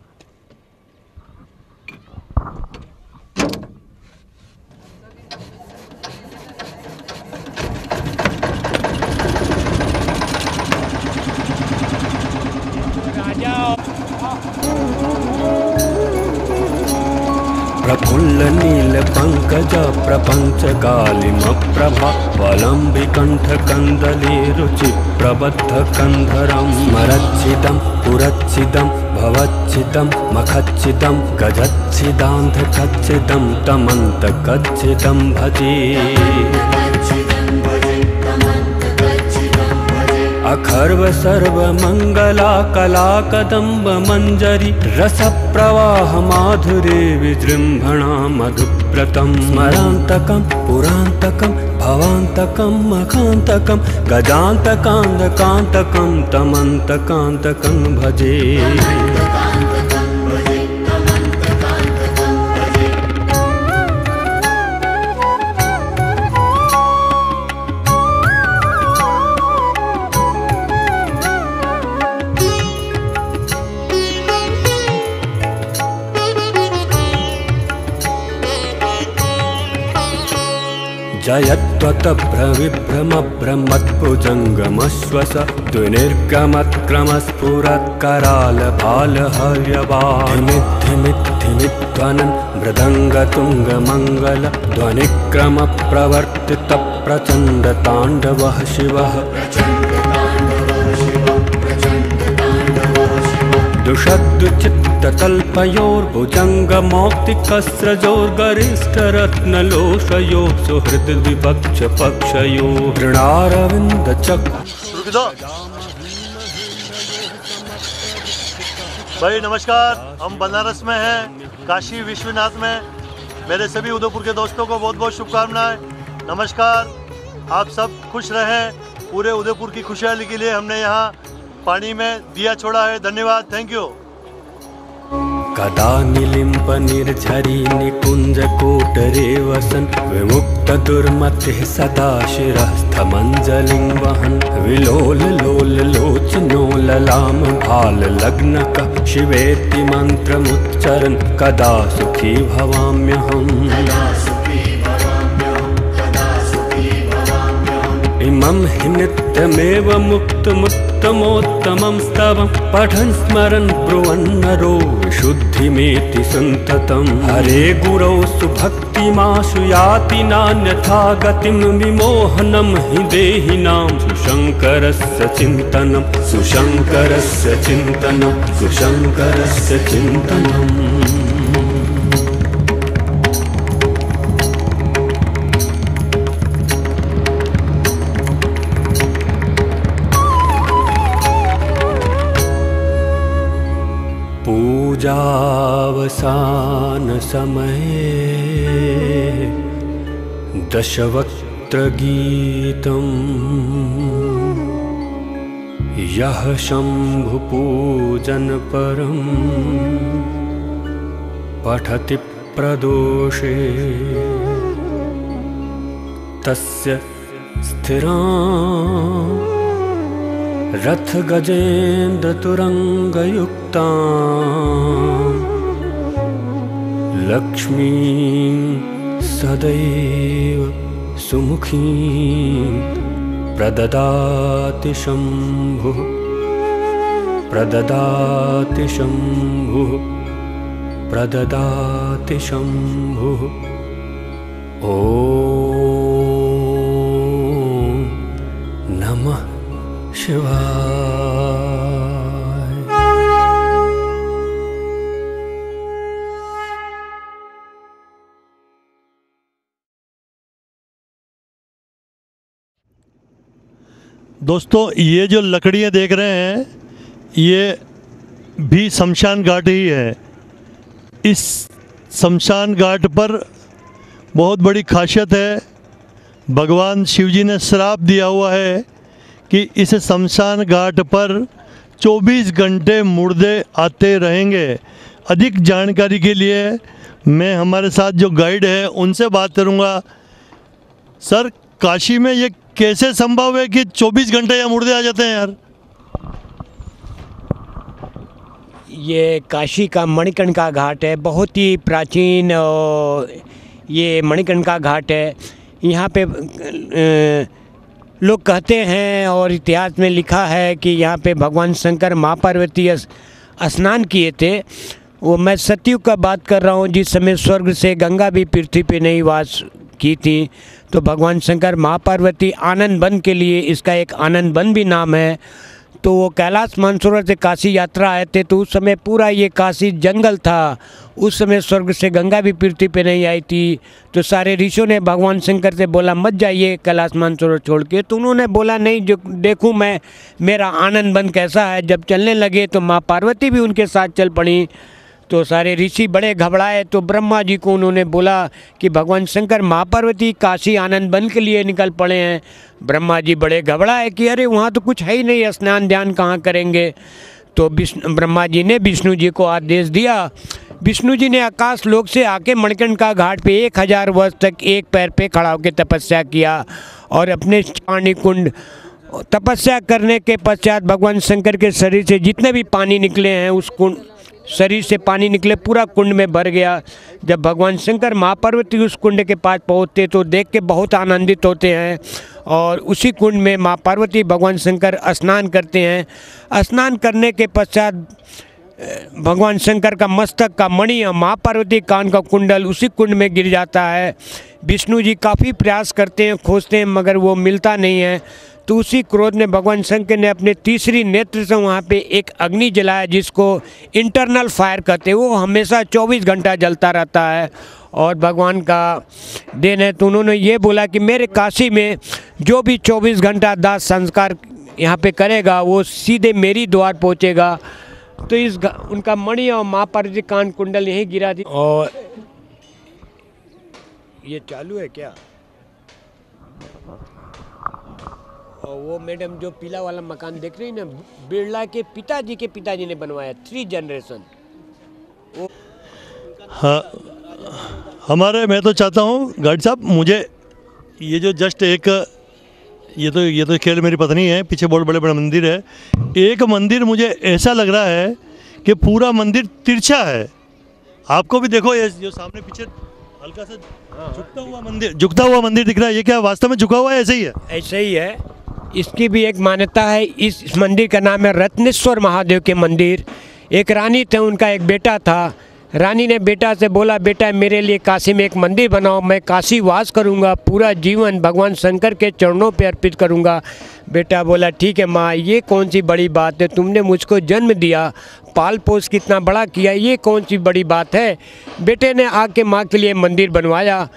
Speaker 1: प्रफुल्ल नील पंकज प्रपंच कालिम प्रभा वलंबि कंठ कंदली रुचि प्रबद्ध कंधरम स्मरच्छिदं पुरच्छिदं भवच्छिदं मखच्छिदं गजच्छिदांध कच्छिदं तमंत कच्छिदं भजे। अखर्व सर्व मंगला कला कदम्ब मंजरी रस प्रवाह माधुरी विजृंभणा मधुप्रतम स्मरांतकम पुरांतकम भवांतकम मखांतकम गजांतकांतकांतकम तमंतकांतकं भजे। जयत्वत प्रविभ्रम ब्रह्मत्भुजंगमश्वस द्विनिर्गमत्क्रमस्फुरत्कराल भाल हर्यवाधिमिद्धिमिद्धिमिध्वनन् मृदंगतुंग मंगल ध्वनिक्रम प्रवर्तित प्रचंड तांडवः शिवः। दुषद्दुचित्ततल्पयोर्भुजङ्गमौक्तिकस्रजोर्गरिष्ठरत्नलोषयो सुहृद्विपक्ष पक्षयो ऋणारविन्दचक्र।
Speaker 2: भाई नमस्कार, हम बनारस में हैं, काशी विश्वनाथ में। मेरे सभी उदयपुर के दोस्तों को बहुत बहुत शुभकामनाएं। नमस्कार, आप सब खुश रहें। पूरे उदयपुर की खुशहाली के लिए हमने यहाँ पानी में दिया छोड़ा है। धन्यवाद, थैंक यू।
Speaker 1: कदा निलिम्प निर्झरी निकुञ्जकोटरे वसन् विमुक्तदुर्मतिः सदा शिरस्थमञ्जलिं वहन् विलोललोललोचनो ललाम भाललग्नकः शिवेति मन्त्रमुच्चरन् कदा सुखी भवाम्यहम्। इमं हि नित्यमेव मुक्तमुत्तमोत्तमं स्तवं पठन् स्मरन् ब्रुवन्नरो विशुद्धिमेति सन्ततं। हरे गुरौ सुभक्तिमाशु याति नान्यथा गतिं विमोहनं हि देहिनां सुशङ्करस्य चिन्तनं सुशङ्करस्य चिन्तनं सुशङ्करस्य चिन्तनम्। पूजावसान समये दशवक्त्रगीतम् यः शम्भुपूजन परं पठति प्रदोषे तस्य स्थिरां रथ गजेन्द्र तुरंगयुक्तां लक्ष्मीं सदैव सुमुखीं प्रददाति शम्भुः प्रददाति शम्भुः प्रददाति शम्भुः। ॐ नमः शिवाय।
Speaker 2: दोस्तों, ये जो लकड़ियाँ देख रहे हैं ये भी शमशान घाट ही है। इस शमशान घाट पर बहुत बड़ी खासियत है। भगवान शिवजी ने श्राप दिया हुआ है कि इस शमशान घाट पर 24 घंटे मुर्दे आते रहेंगे। अधिक जानकारी के लिए मैं हमारे साथ जो गाइड है उनसे बात करूंगा। सर, काशी में ये कैसे संभव है कि 24 घंटे यहाँ मुर्दे आ जाते हैं यार?
Speaker 3: ये काशी का मणिकर्णिका घाट है, बहुत ही प्राचीन ये मणिकर्णिका घाट है। यहाँ पे लोग कहते हैं और इतिहास में लिखा है कि यहाँ पे भगवान शंकर माँ पार्वती स्नान किए थे। वो मैं सतयुग का बात कर रहा हूँ, जिस समय स्वर्ग से गंगा भी पृथ्वी पे नहीं वास की थी। तो भगवान शंकर माँ पार्वती आनंद वन के लिए इसका एक आनंद वन भी नाम है। तो वो कैलाश मानसरोवर से काशी यात्रा आए थे, तो उस समय पूरा ये काशी जंगल था। उस समय स्वर्ग से गंगा भी पृथ्वी पे नहीं आई थी। तो सारे ऋषियों ने भगवान शंकर से बोला मत जाइए कैलाश मानसरोवर छोड़ के। तो उन्होंने बोला नहीं, जो देखूं मैं मेरा आनंद वन कैसा है। जब चलने लगे तो माँ पार्वती भी उनके साथ चल पड़ी। तो सारे ऋषि बड़े घबराए। तो ब्रह्मा जी को उन्होंने बोला कि भगवान शंकर माँ पार्वती काशी आनंद वन के लिए निकल पड़े हैं। ब्रह्मा जी बड़े घबराए कि अरे वहाँ तो कुछ है ही नहीं, स्नान ध्यान कहाँ करेंगे। तो ब्रह्मा जी ने विष्णु जी को आदेश दिया। विष्णु जी ने आकाश लोक से आके मणिकर्णिका घाट पे 1000 वर्ष तक एक पैर पे खड़ा होकर तपस्या किया और अपने पानी कुंड तपस्या करने के पश्चात भगवान शंकर के शरीर से जितने भी पानी निकले हैं उस कुंड शरीर से पानी निकले पूरा कुंड में भर गया। जब भगवान शंकर माँ पार्वती उस कुंड के पास पहुँचते तो देख के बहुत आनंदित होते हैं और उसी कुंड में माँ पार्वती भगवान शंकर स्नान करते हैं। स्नान करने के पश्चात भगवान शंकर का मस्तक का मणि और माँ पार्वती कान का कुंडल उसी कुंड में गिर जाता है। विष्णु जी काफ़ी प्रयास करते हैं, खोजते हैं, मगर वो मिलता नहीं है। तो उसी क्रोध में भगवान शंकर ने अपने तीसरी नेत्र से वहाँ पे एक अग्नि जलाया जिसको इंटरनल फायर कहते हैं। वो हमेशा 24 घंटा जलता रहता है और भगवान का देन है। तो उन्होंने ये बोला कि मेरे काशी में जो भी 24 घंटा दाह संस्कार यहाँ पे करेगा वो सीधे मेरी द्वार पहुँचेगा। तो इस उनका मणि और माँ पार्वती कान कुंडल यहीं गिरा दी। और ये चालू है क्या? और वो मैडम जो पीला वाला मकान देख रही है ना, बिरला के पिताजी ने बनवाया, 3 जनरेशन।
Speaker 2: हाँ, मैं तो चाहता हूँ गार्ड साहब, मुझे ये जो जस्ट एक ये तो खेल मेरी पत्नी है, पीछे बहुत बड़े बड़े मंदिर है। एक मंदिर मुझे ऐसा लग रहा है कि पूरा मंदिर तिरछा है। आपको भी देखो, ये जो सामने पीछे हल्का सा झुकता हुआ मंदिर दिख रहा है, ये क्या वास्तव में झुका हुआ है? ऐसे ही है?
Speaker 3: ऐसे ही है। इसकी भी एक मान्यता है। इस मंदिर का नाम है रत्नेश्वर महादेव के मंदिर। एक रानी थे, उनका एक बेटा था। रानी ने बेटा से बोला, बेटा मेरे लिए काशी में एक मंदिर बनाओ, मैं काशी वास करूंगा, पूरा जीवन भगवान शंकर के चरणों पे अर्पित करूंगा। बेटा बोला, ठीक है माँ, ये कौन सी बड़ी बात है, तुमने मुझको जन्म दिया, पाल पोस कितना बड़ा किया, ये कौन सी बड़ी बात है। बेटे ने आके माँ के लिए मंदिर बनवाया।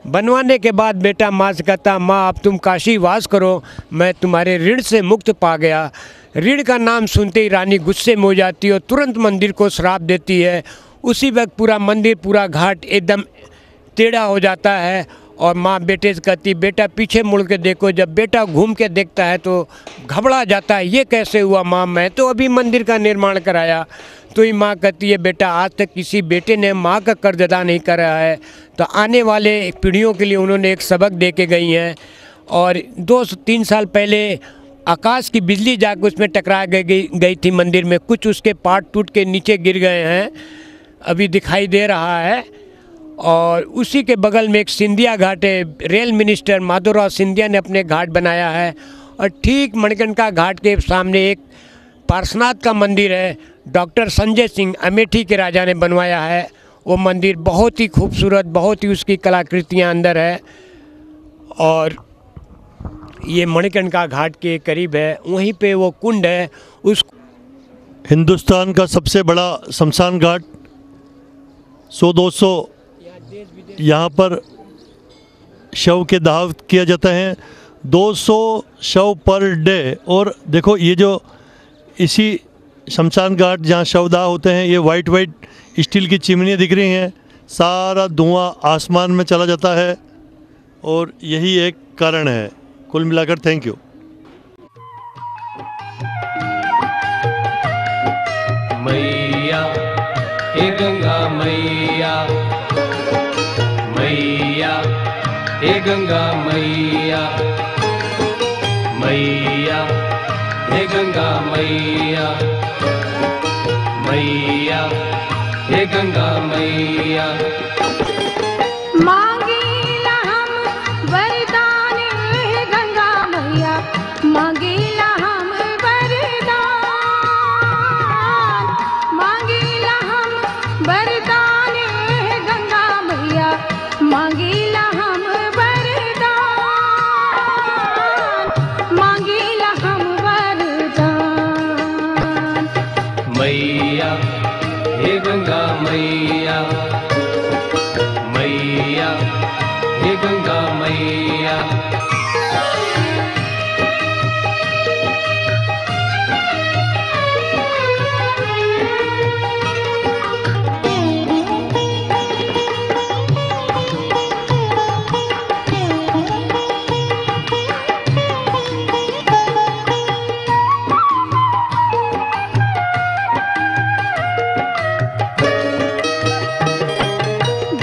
Speaker 3: बनवाने के बाद बेटा माँ से कहता, माँ अब तुम काशी वास करो, मैं तुम्हारे ऋण से मुक्त पा गया। ऋण का नाम सुनते ही रानी गुस्से में हो जाती है और तुरंत मंदिर को श्राप देती है। उसी वक्त पूरा मंदिर, पूरा घाट एकदम टेढ़ा हो जाता है और माँ बेटे से कहती, बेटा पीछे मुड़ के देखो। जब बेटा घूम के देखता है तो घबरा जाता है, ये कैसे हुआ माँ, मैं तो अभी मंदिर का निर्माण कराया। तो ही माँ कहती है, बेटा आज तक किसी बेटे ने माँ का कर्ज अदा नहीं करा है, तो आने वाले पीढ़ियों के लिए उन्होंने एक सबक दे के गई हैं। और 2-3 साल पहले आकाश की बिजली जाकर उसमें टकरा गई थी मंदिर में, कुछ उसके पार्ट टूट के नीचे गिर गए हैं, अभी दिखाई दे रहा है। और उसी के बगल में एक सिंधिया घाट है, रेल मिनिस्टर माधवराव सिंधिया ने अपने घाट बनाया है। और ठीक मणिकर्णिका घाट के सामने एक पार्श्वनाथ का मंदिर है, डॉक्टर संजय सिंह अमेठी के राजा ने बनवाया है। वो मंदिर बहुत ही खूबसूरत, बहुत ही उसकी कलाकृतियाँ अंदर है। और ये मणिकर्णिका घाट के करीब है, वहीं पे वो कुंड है। उस
Speaker 2: हिंदुस्तान का सबसे बड़ा शमशान घाट, 100-200 यहाँ पर शव के दाह किया जाता है, 200 शव पर डे। और देखो ये जो इसी शमशान घाट जहाँ शवदाह होते हैं, ये वाइट स्टील की चिमनियाँ दिख रही हैं, सारा धुआं आसमान में चला जाता है और यही एक कारण है। कुल मिलाकर थैंक यू।
Speaker 8: मैया हे गंगा मैया, मैया हे गंगा मैया, मैया हे गंगा मैया, मैया हे गंगा मैया।
Speaker 10: मांगीला हम वरदान हे गंगा मैया, मांगीला हम वरदान, मांगीला हम वरदान हे गंगा मैया, मांगीला हम वरदान, मांगीला हम वरदान।
Speaker 8: मैया हे गंगा मैया, मैया हे गंगा मैया।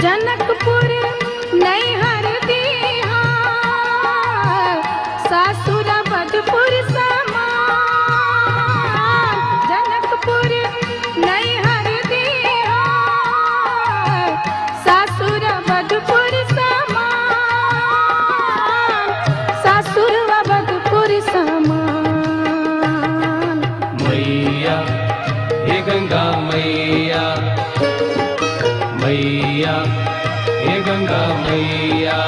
Speaker 10: जनकपुर नैहर दीहा, सासुर बधपुर समान। जनकपुर नैहर दीहा, सासुर बधपुर समान, सासुर बधपुर समान।
Speaker 8: मैया हे गंगा मैया, मैया हे गंगा मैया।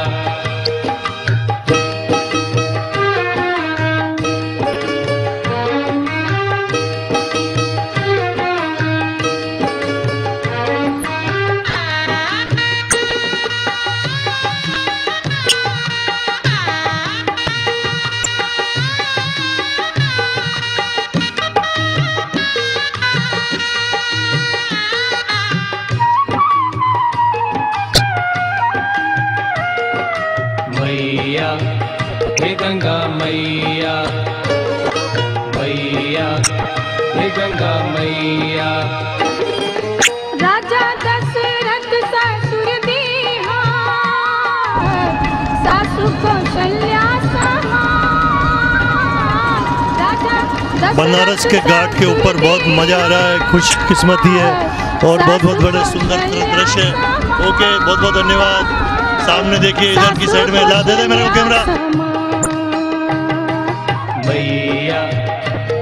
Speaker 8: मैया हे गंगा मैया, मैया हे गंगा मैया।
Speaker 10: राजा दशरथ ससुर दीहा सासु कौशल्या समान राजा दशरथ
Speaker 2: बनारस के घाट के ऊपर बहुत मज़ा आ रहा है, खुशकिस्मती है और बहुत बहुत बड़े सुंदर दृश्य है। ओके, बहुत बहुत धन्यवाद। सामने देखिए, इधर की साइड में ला दे दे मेरे को कैमरा।
Speaker 8: मैया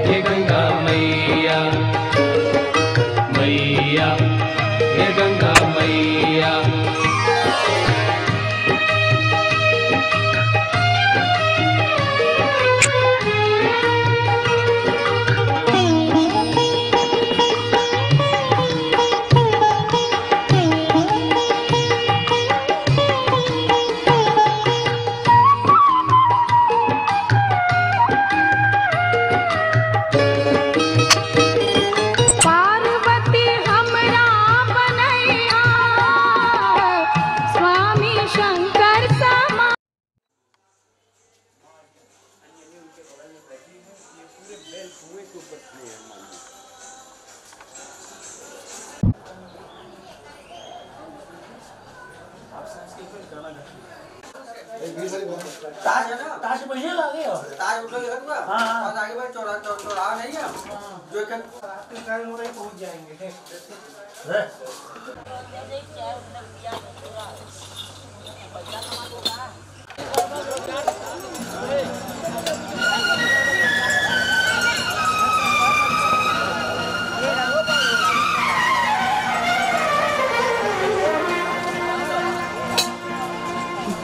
Speaker 8: हे गंगा मैया, मैया हे गंगा मैया।
Speaker 10: पार्वती हमरा बनैया स्वामी शंकर समान
Speaker 11: ताज है ना, ताज बढ़िया लगे हो, ताज उठ गया हुआ, हाँ आगे बढ़ चौराहा नहीं है, जो एक कार्य मुरे पहुंच जाएंगे।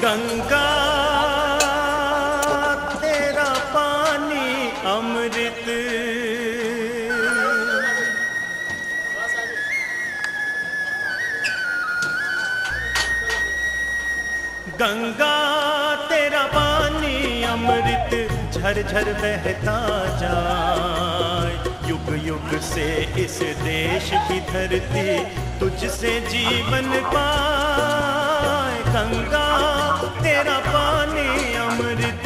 Speaker 12: गंगा तेरा पानी अमृत, गंगा तेरा पानी अमृत झरझर बहता जाए। युग युग से इस देश की धरती तुझसे जीवन पाए। गंगा तेरा पानी अमृत,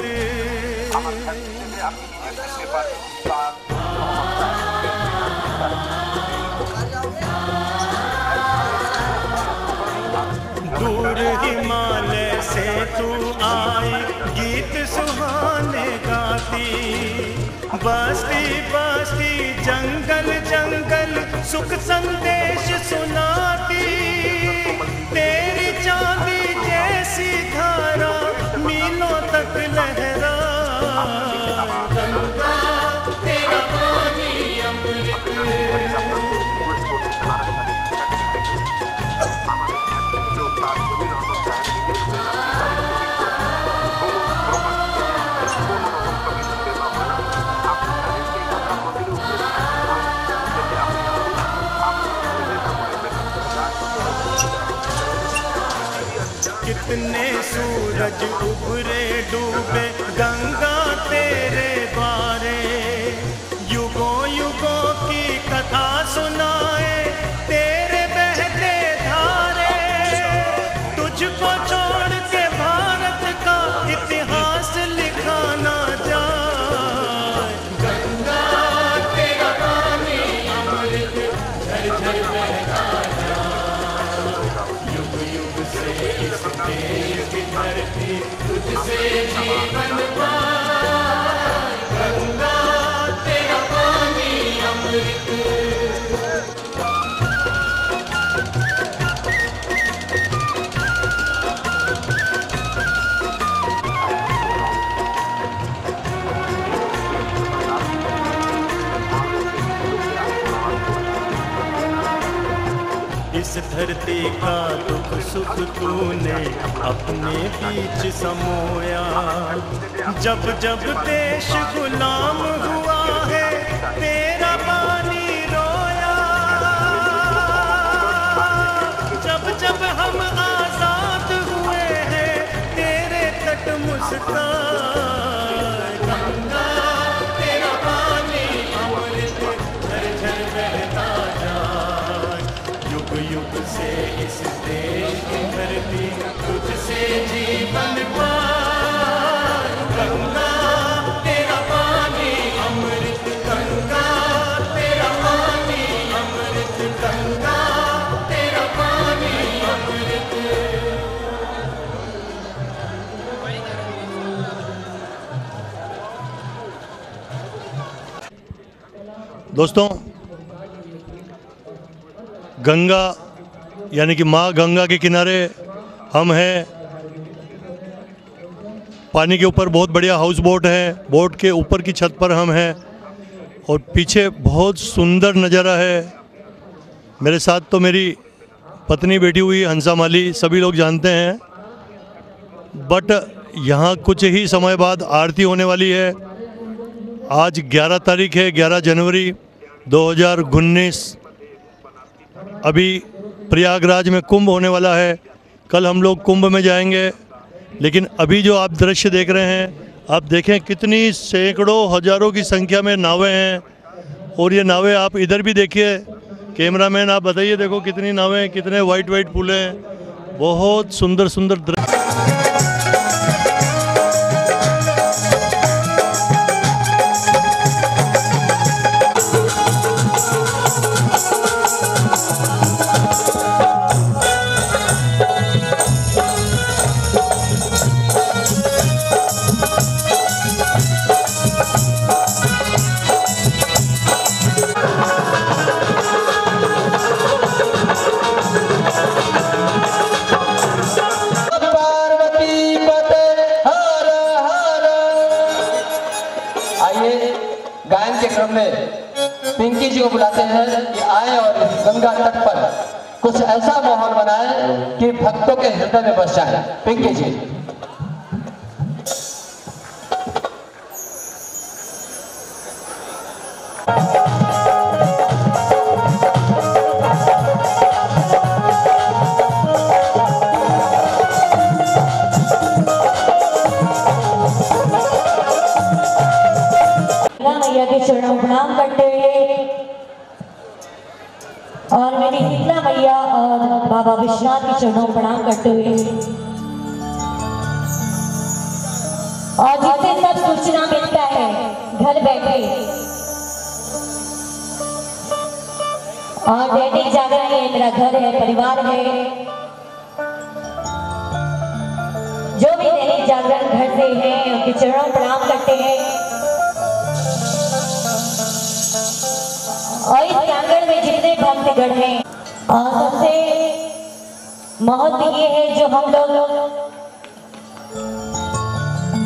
Speaker 12: दूर हिमालय से तू आई गीत सुहाने गाती। बस्ती बस्ती जंगल जंगल सुख संदेश सुनाती। तेरी चांदी जैसी धारा मीलों तक लहरा। गंगा तेरा पानी अमृत, कितने सूरज उभरे डूबे गंगा तेरे बारे। युगों युगों की कथा सुनाए तेरे बहते धारे। तुझको छोड़ के भारत का इतिहास लिखा ना जाए। गंगा तेरा पानी अमृत झरझर बहता जाए। युग युग से इस देश की धरती तुझसे जीवन पाए। गंगा तेरा पानी अमृत। इस धरती का दुख सुख तूने अपने बीच समोया। जब जब देश गुलाम हुआ है तेरा पानी रोया। जब जब हम आजाद हुए हैं तेरे तट मुस्कान। गंगा तेरा पानी अमृत झरझर बहता जाए। युग युग से इस देश की धरती तुझसे जीवन पाए। गंगा तेरा पानी अमृत, गंगा तेरा पानी अमृत, गंगा
Speaker 2: दोस्तों, गंगा यानी कि माँ गंगा के किनारे हम हैं। पानी के ऊपर बहुत बढ़िया हाउस बोट है, बोट के ऊपर की छत पर हम हैं और पीछे बहुत सुंदर नज़ारा है। मेरे साथ तो मेरी पत्नी बैठी हुई हंसा माली, सभी लोग जानते हैं। बट यहाँ कुछ ही समय बाद आरती होने वाली है। आज 11 तारीख है, 11 जनवरी 2019। अभी प्रयागराज में कुंभ होने वाला है। कल हम लोग कुंभ में जाएंगे, लेकिन अभी जो आप दृश्य देख रहे हैं, आप देखें कितनी सैकड़ों हजारों की संख्या में नावें हैं। और ये नावें आप इधर भी देखिए, कैमरामैन आप बताइए, देखो कितनी नावें हैं, कितने वाइट वाइट पुल हैं। बहुत सुंदर सुंदर दृश्य।
Speaker 11: गायन के क्रम में पिंकी जी को बुलाते हैं कि आए और इस गंगा तट पर कुछ ऐसा माहौल बनाए कि भक्तों के हृदय में बस जाए। पिंकी जी।
Speaker 13: मैया के चरणों प्रणाम करते हुए और मेरी शीतला मैया और बाबा विश्वनाथ के चरणों प्रणाम करते हुए और जिससे सब सूचना मिलता है घर बैठे और दैनिक जागरण ये मेरा घर है, परिवार है। जो भी दैनिक जागरण घर से है उनके चरणों प्रणाम करते हैं। और इस प्रांगण में जितने भक्तगण हैं और सबसे महत्व ये है जो हम लोग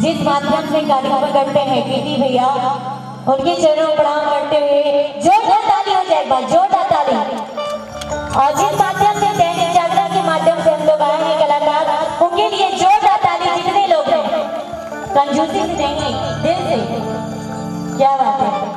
Speaker 13: जिस माध्यम से कार्यक्रम करते हैं पीटी भैया, उनके चरणों प्रणाम करते हुए जोरदार ताली हो जाए, एक बार जोरदार ताली। और जिस माध्यम से दैनिक जागरण के माध्यम से हम लोग आए हैं कलाकार, उनके लिए जोरदार ताली। जितने लोग हैं कंजूसी से नहीं, दिल से। क्या बात है।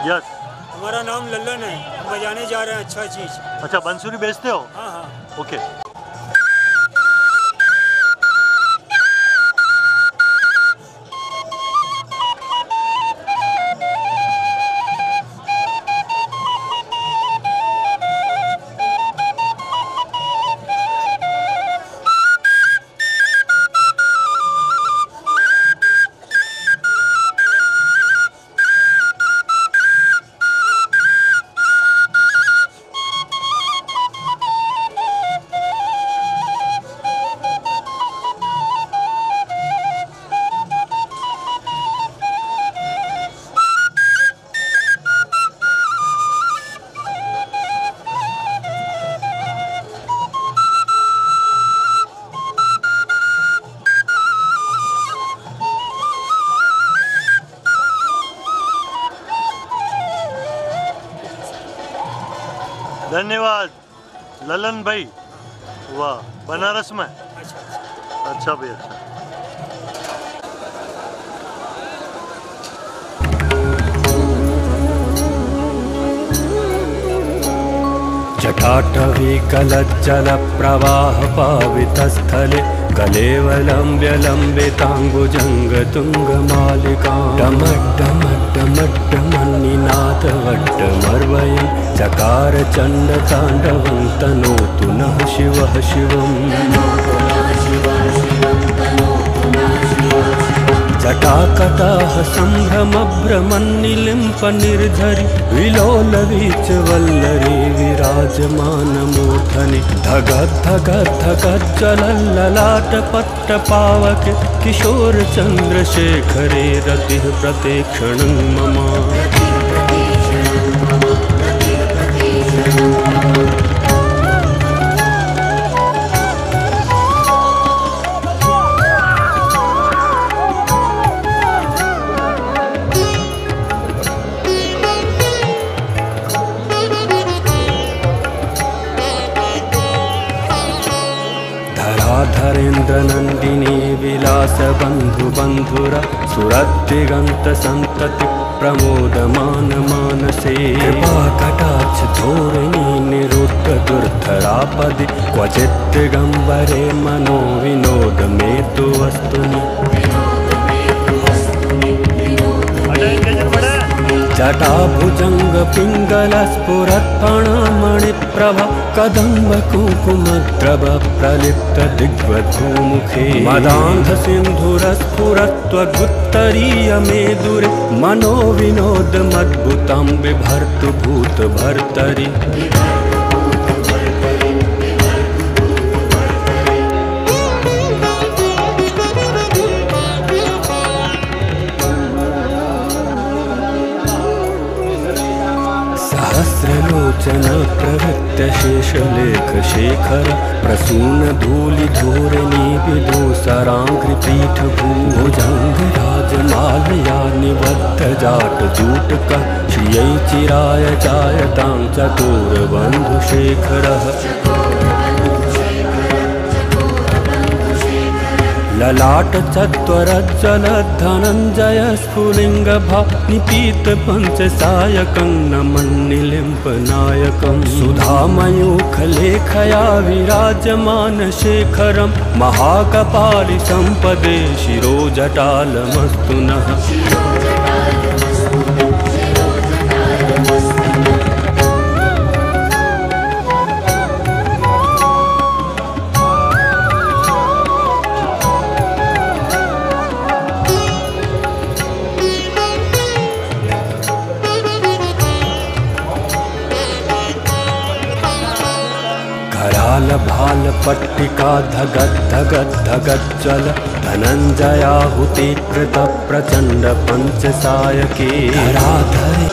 Speaker 2: यस।
Speaker 14: हमारा नाम लल्लन है, हम बजाने जा रहे हैं अच्छा चीज।
Speaker 2: अच्छा, बांसुरी बेचते हो?
Speaker 14: हाँ हाँ।
Speaker 2: ओके। धन्यवाद ललन भाई। वाह, बनारस में। अच्छा भाई, अच्छा।
Speaker 1: जटाटवी कलज्जल प्रवाह पावितस्थले कलेवलम्ब्य लम्बिताङ्गुजङ्गतुङ्गमालिकां डमड्डमड्डमड्डमन्निनाथवड्डमर्वयं चकार चण्डताण्डवं तनोतु नः शिवः शिवम्। जटाकटाह सम्भ्रमभ्रमन्निलिम्पनिर्झरि विलोलवीचवल्लरी विराजमानमूर्धनि धगद्धगद्धगज्जलल्ललाटपट्टपावके किशोरचन्द्रशेखरे रतिः प्रतीक्षणं मम। धराधरेन्द्रनन्दिनी विलासबन्धुबन्धुरा सुरद्दिगन्तसन्तति प्रमोदमानमानसे कृपाकटाक्षधोरिणी निरुद्धदुर्धरापदि क्वचित् दिगम्बरे मनो विनोदमेतु वस्तुनि। जटाभुजंग पिंगल स्फुरत्फणमणिप्रभ कदम्ब कुङ्कुमद्रव प्रलिप्त दिग्वधूमुखे मदान्ध सिन्धुरस्फुरत्वगुत्तरीय मेदुरे मनो विनोदमद्भुतं बिभर्तु भूतभर्तरि। सहस्रलोचन प्रवृत्त शेषलेख शेखर प्रसून धूलि धूरिणी विदूसराङ्घ्रिपीठ भुजंग राजमालया निबद्ध जाट जूटक श्रियै चिराय जायतां चतुर्बन्धुशेखरः। ललाट चत्वरज्जल धनञ्जय स्फुलिङ्गभा निपीत पञ्चसायकं नमन्निलिम्पनायकं सुधामयूखलेखया विराजमान शेखरं महाकपालि सम्पदे शिरोजटालमस्तु नः। भाल पट्टिका धगत् धगत् धगज्जल धनञ्जयाहुति कृत प्रचंड पंचसायके धराधरे।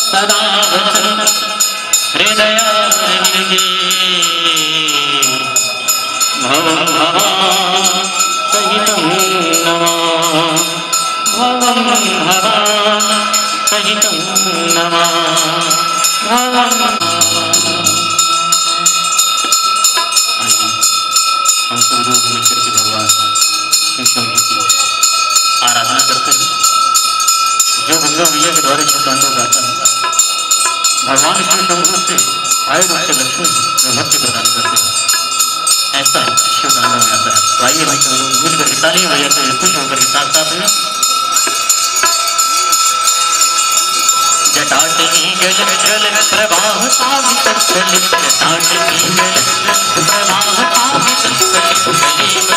Speaker 15: सदा हृदय भवं सहितं नमः भवं सहितं नमः भवं। हम सब लोग मिलकर के भगवान शिव शंभू की आराधना करते हैं। जो गंगा मैया के द्वारा छह तांडव गाता है, भगवान शिव शंभू से आए रूप से लक्ष्मी भक्ति प्रदान करते हैं। ऐसा शिव तांडव में आता है। तो आइए भाई सब लोग मिलकर के तालियां बजाते हुए खुश होकर के साथ साथ में जटाटनी गज जल प्रवाह पावित कलि जटाटनी गज प्रवाह पावित कलि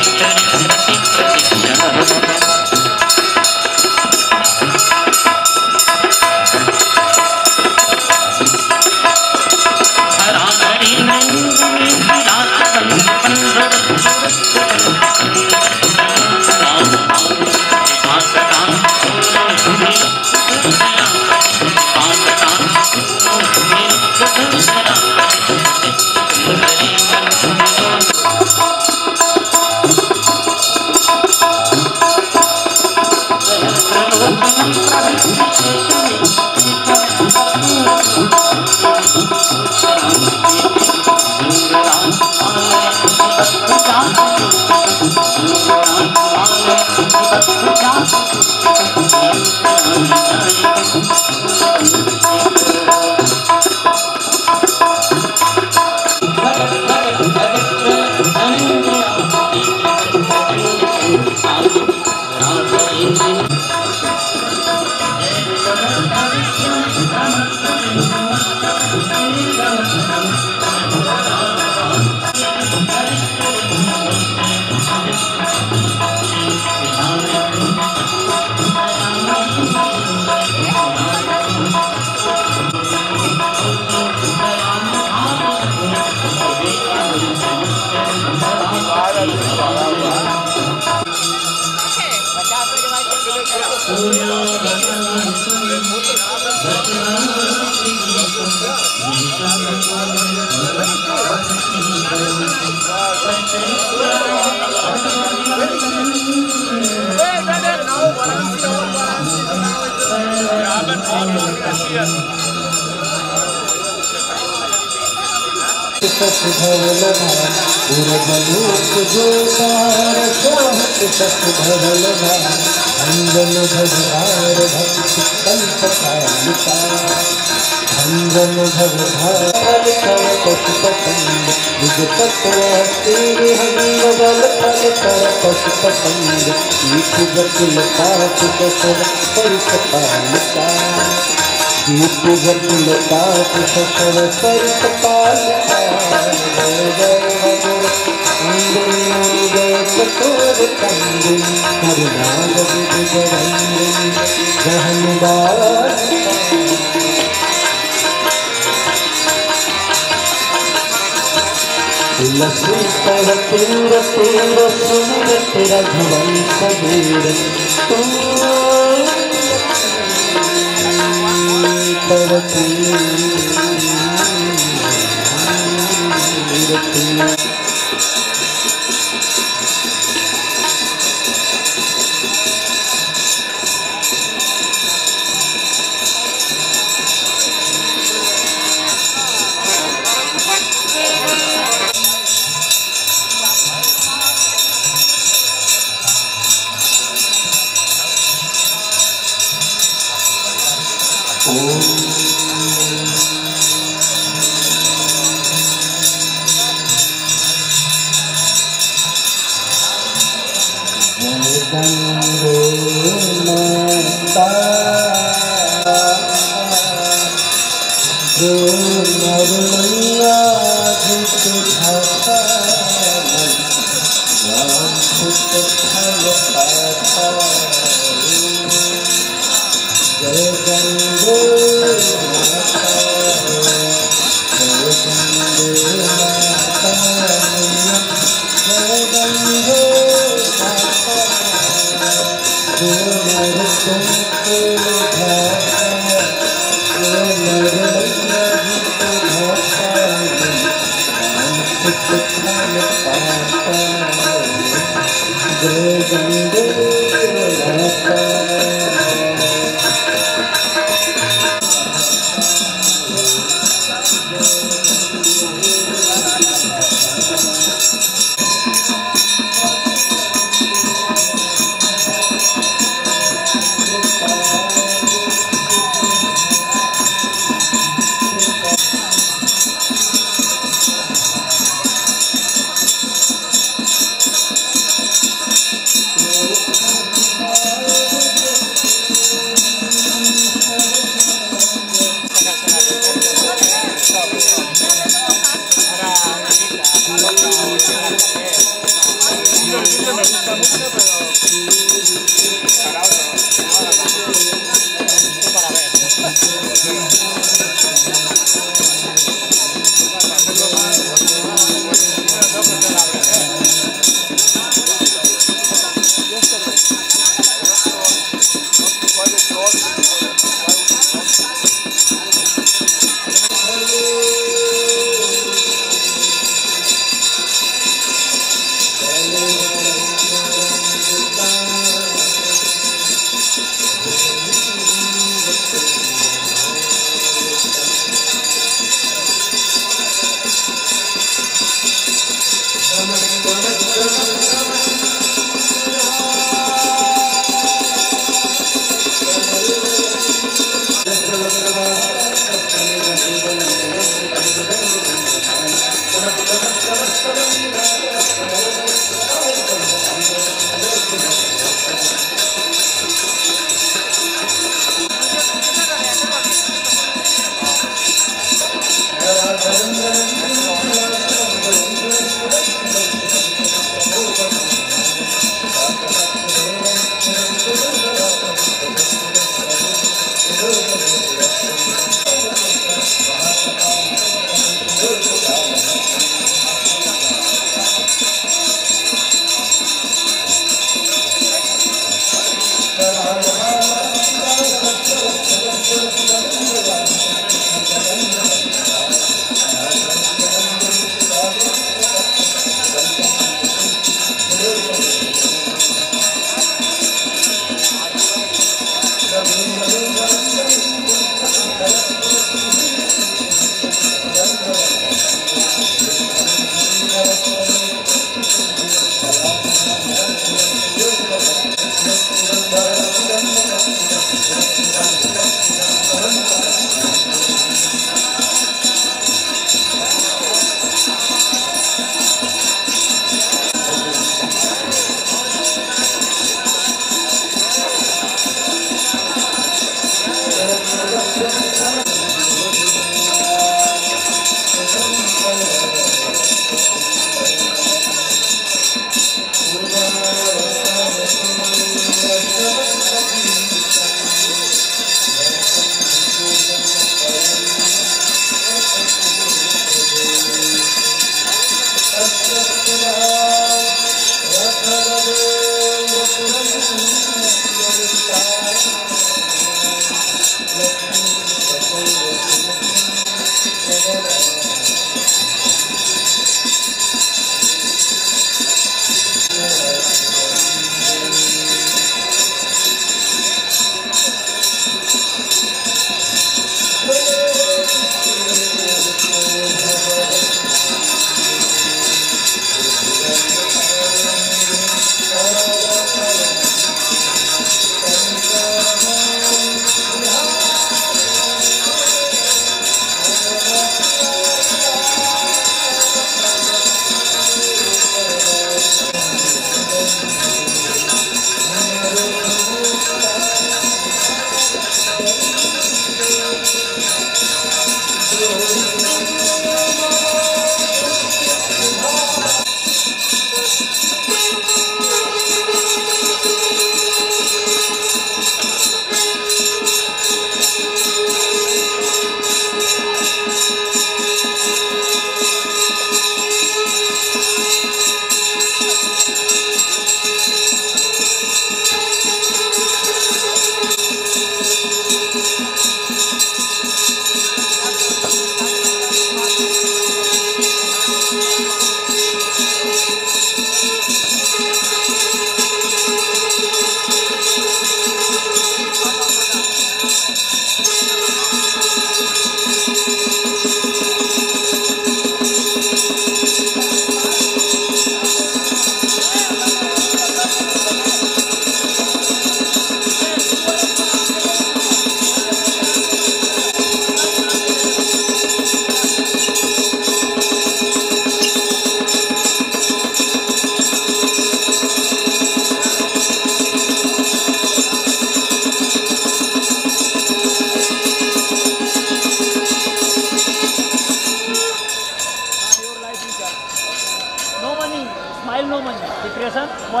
Speaker 16: डिप्रेशन 100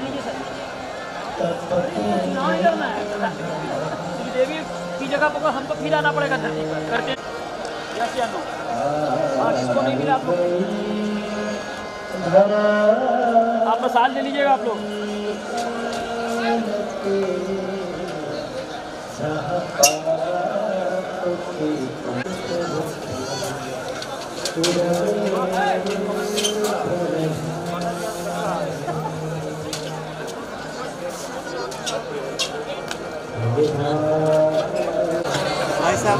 Speaker 16: लीजिए सर। चुनाव नहीं करना है, श्री देवी की जगह पर हमको फिर आना पड़ेगा धरती पर करते यस या नो। हाँ, किसको नहीं मिला आप लोग, आप साल ले लीजिएगा आप लोग।
Speaker 9: भाई साहब